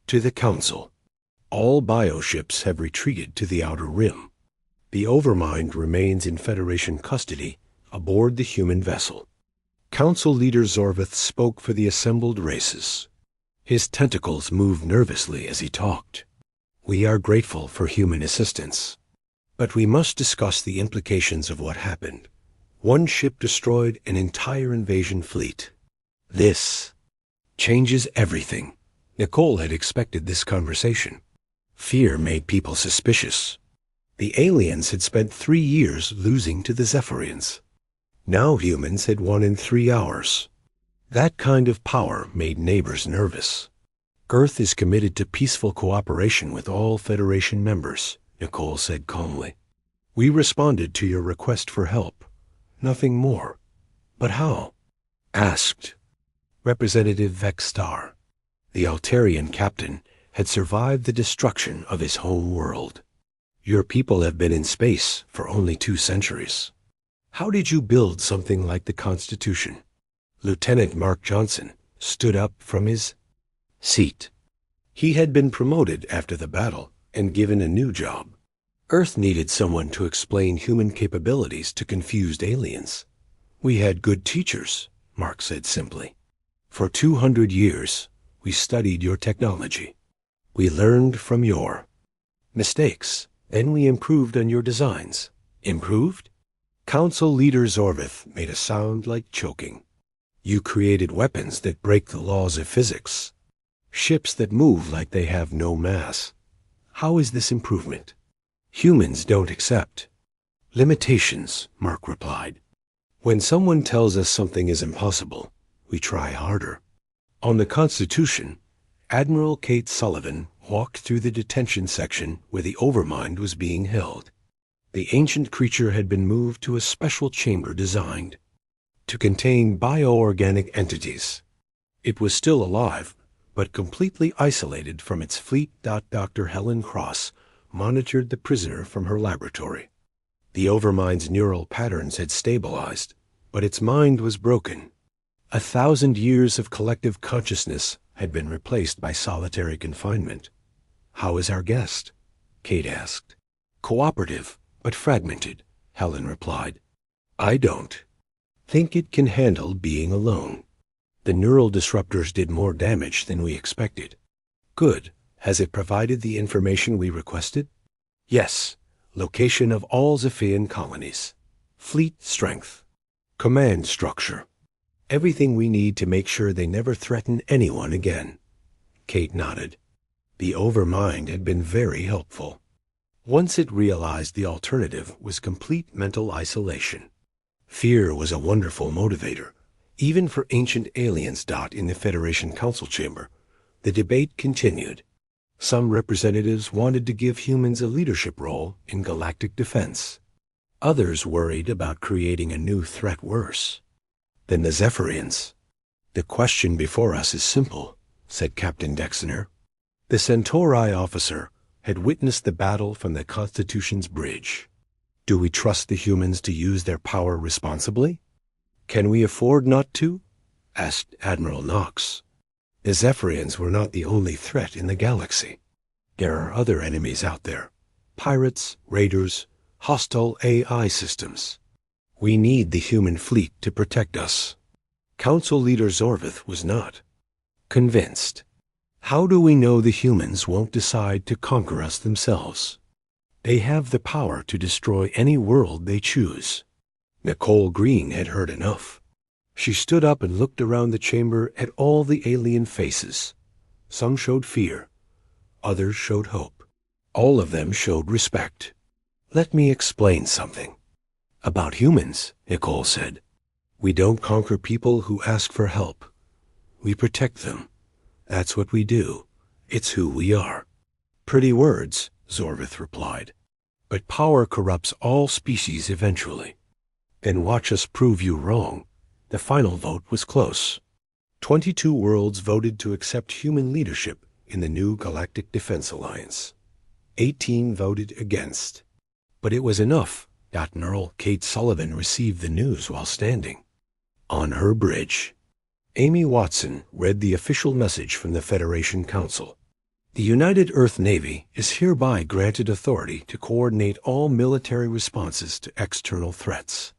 A: To the Council, "All bioships have retreated to the Outer Rim. The Overmind remains in Federation custody aboard the human vessel." Council leader Zorvith spoke for the assembled races. His tentacles moved nervously as he talked. "We are grateful for human assistance, but we must discuss the implications of what happened. One ship destroyed an entire invasion fleet. This changes everything." Nicole had expected this conversation. Fear made people suspicious. The aliens had spent 3 years losing to the Zephyrians. Now humans had won in 3 hours. That kind of power made neighbors nervous. "Earth is committed to peaceful cooperation with all Federation members," Nicole said calmly. "We responded to your request for help. Nothing more. But how?" asked Representative Vexstar. The Altarian captain had survived the destruction of his home world. "Your people have been in space for only 2 centuries. How did you build something like the Constitution?" Lieutenant Mark Johnson stood up from his seat. He had been promoted after the battle and given a new job. Earth needed someone to explain human capabilities to confused aliens. "We had good teachers," Mark said simply. For 200 years, we studied your technology. We learned from your mistakes, and we improved on your designs. Improved? Council Leader Zorvith made a sound like choking. You created weapons that break the laws of physics. Ships that move like they have no mass. How is this improvement? Humans don't accept limitations, Mark replied. When someone tells us something is impossible, we try harder. On the Constitution, Admiral Kate Sullivan walked through the detention section where the Overmind was being held. The ancient creature had been moved to a special chamber designed to contain bioorganic entities. It was still alive, but completely isolated from its fleet. Dr. Helen Cross monitored the prisoner from her laboratory. The Overmind's neural patterns had stabilized, but its mind was broken. 1,000 years of collective consciousness had been replaced by solitary confinement. How is our guest? Kate asked. Cooperative, but fragmented, Helen replied. I don't think it can handle being alone. The neural disruptors did more damage than we expected. Good. Has it provided the information we requested? Yes. Location of all Zephian colonies. Fleet strength. Command structure. Everything we need to make sure they never threaten anyone again. Kate nodded. The Overmind had been very helpful. Once it realized the alternative was complete mental isolation. Fear was a wonderful motivator, even for ancient aliens. In the Federation Council chamber, the debate continued. Some representatives wanted to give humans a leadership role in galactic defense. Others worried about creating a new threat worse than the Zephyrians. The question before us is simple, said Captain Dexner. The Centauri officer had witnessed the battle from the Constitution's bridge. Do we trust the humans to use their power responsibly? Can we afford not to? Asked Admiral Knox. The Zephyrians were not the only threat in the galaxy. There are other enemies out there. Pirates, raiders, hostile AI systems. We need the human fleet to protect us. Council Leader Zorvith was not convinced. How do we know the humans won't decide to conquer us themselves? They have the power to destroy any world they choose. Nicole Green had heard enough. She stood up and looked around the chamber at all the alien faces. Some showed fear. Others showed hope. All of them showed respect. Let me explain something. About humans, Nicole said. We don't conquer people who ask for help. We protect them. That's what we do. It's who we are. Pretty words, Zorvith replied. But power corrupts all species eventually. Then watch us prove you wrong. The final vote was close. 22 worlds voted to accept human leadership in the new Galactic Defense Alliance. 18 voted against. But it was enough. Admiral Kate Sullivan received the news while standing on her bridge. Amy Watson read the official message from the Federation Council. The United Earth Navy is hereby granted authority to coordinate all military responses to external threats.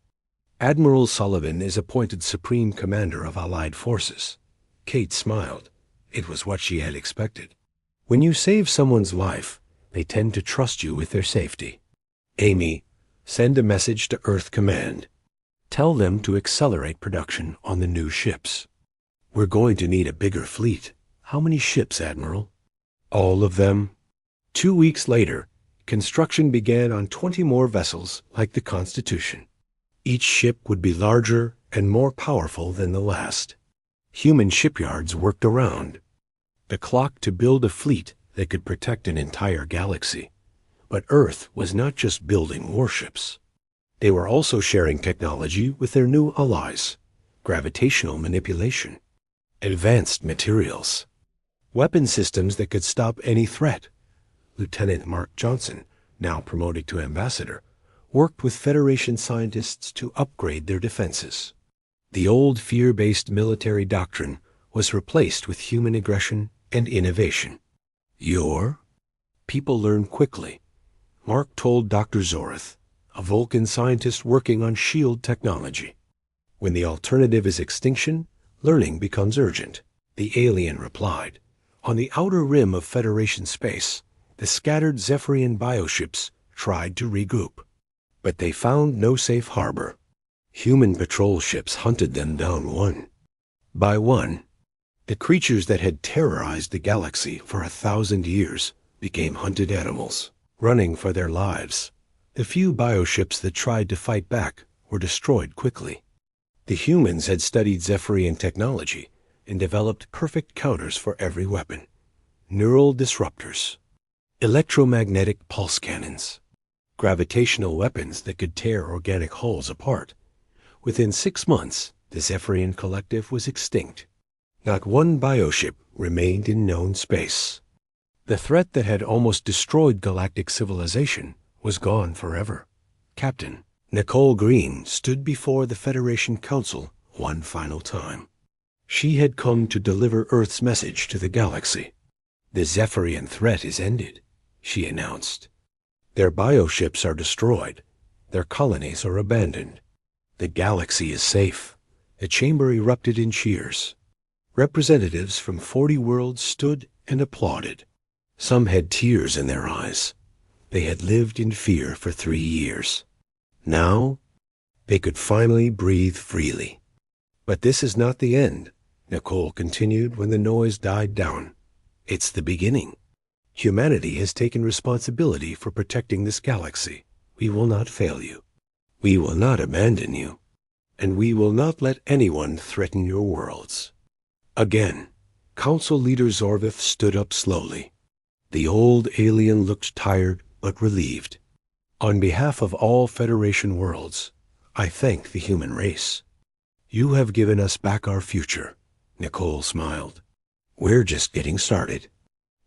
A: Admiral Sullivan is appointed Supreme Commander of Allied Forces. Kate smiled. It was what she had expected. When you save someone's life, they tend to trust you with their safety. Amy, send a message to Earth Command. Tell them to accelerate production on the new ships. We're going to need a bigger fleet. How many ships, Admiral? All of them. 2 weeks later, construction began on 20 more vessels like the Constitution. Each ship would be larger and more powerful than the last. Human shipyards worked around the clock to build a fleet that could protect an entire galaxy. But Earth was not just building warships. They were also sharing technology with their new allies, gravitational manipulation, advanced materials, weapon systems that could stop any threat. Lieutenant Mark Johnson, now promoted to ambassador, worked with Federation scientists to upgrade their defenses. The old fear-based military doctrine was replaced with human aggression and innovation. People learn quickly. Mark told Dr. Zorith, a Vulcan scientist working on shield technology. When the alternative is extinction, Learning becomes urgent, the alien replied. On the outer rim of Federation space, the scattered Zephyrian bioships tried to regroup. But they found no safe harbor. Human patrol ships hunted them down one by one. The creatures that had terrorized the galaxy for 1,000 years became hunted animals, running for their lives. The few bioships that tried to fight back were destroyed quickly. The humans had studied Zephyrian technology and developed perfect counters for every weapon. Neural disruptors, electromagnetic pulse cannons, gravitational weapons that could tear organic hulls apart. Within 6 months, the Zephyrian collective was extinct. Not one bioship remained in known space. The threat that had almost destroyed galactic civilization was gone forever. Captain Nicole Green stood before the Federation Council one final time. She had come to deliver Earth's message to the galaxy. The Zephyrian threat is ended, she announced. Their bioships are destroyed. Their colonies are abandoned. The galaxy is safe. A chamber erupted in cheers. Representatives from 40 worlds stood and applauded. Some had tears in their eyes. They had lived in fear for 3 years. Now, they could finally breathe freely. But this is not the end, Nicole continued when the noise died down. It's the beginning. Humanity has taken responsibility for protecting this galaxy. We will not fail you. We will not abandon you. And we will not let anyone threaten your worlds. Again, Council Leader Zorvith stood up slowly. The old alien looked tired but relieved. On behalf of all Federation worlds, I thank the human race. You have given us back our future, Nicole smiled. We're just getting started.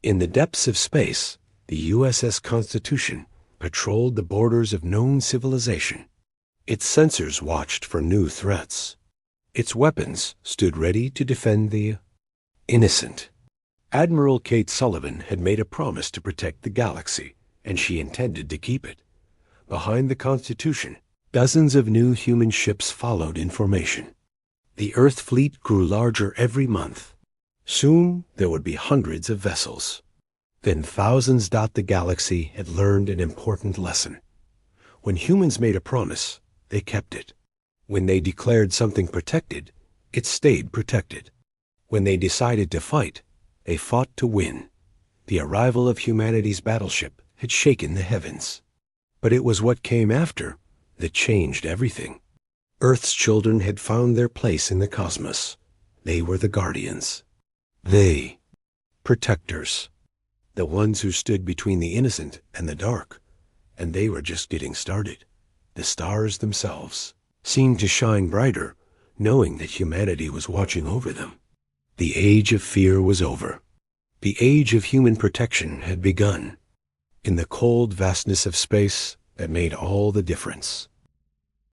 A: In the depths of space, the USS Constitution patrolled the borders of known civilization. Its sensors watched for new threats. Its weapons stood ready to defend the innocent. Admiral Kate Sullivan had made a promise to protect the galaxy, and she intended to keep it. Behind the Constitution, dozens of new human ships followed in formation. The Earth fleet grew larger every month. Soon there would be hundreds of vessels. Then thousands. The galaxy had learned an important lesson. When humans made a promise, they kept it. When they declared something protected, it stayed protected. When they decided to fight, they fought to win. The arrival of humanity's battleship had shaken the heavens. But it was what came after that changed everything. Earth's children had found their place in the cosmos. They were the guardians. They, protectors. The ones who stood between the innocent and the dark. And they were just getting started. The stars themselves seemed to shine brighter, knowing that humanity was watching over them. The age of fear was over. The age of human protection had begun. In the cold vastness of space, that made all the difference.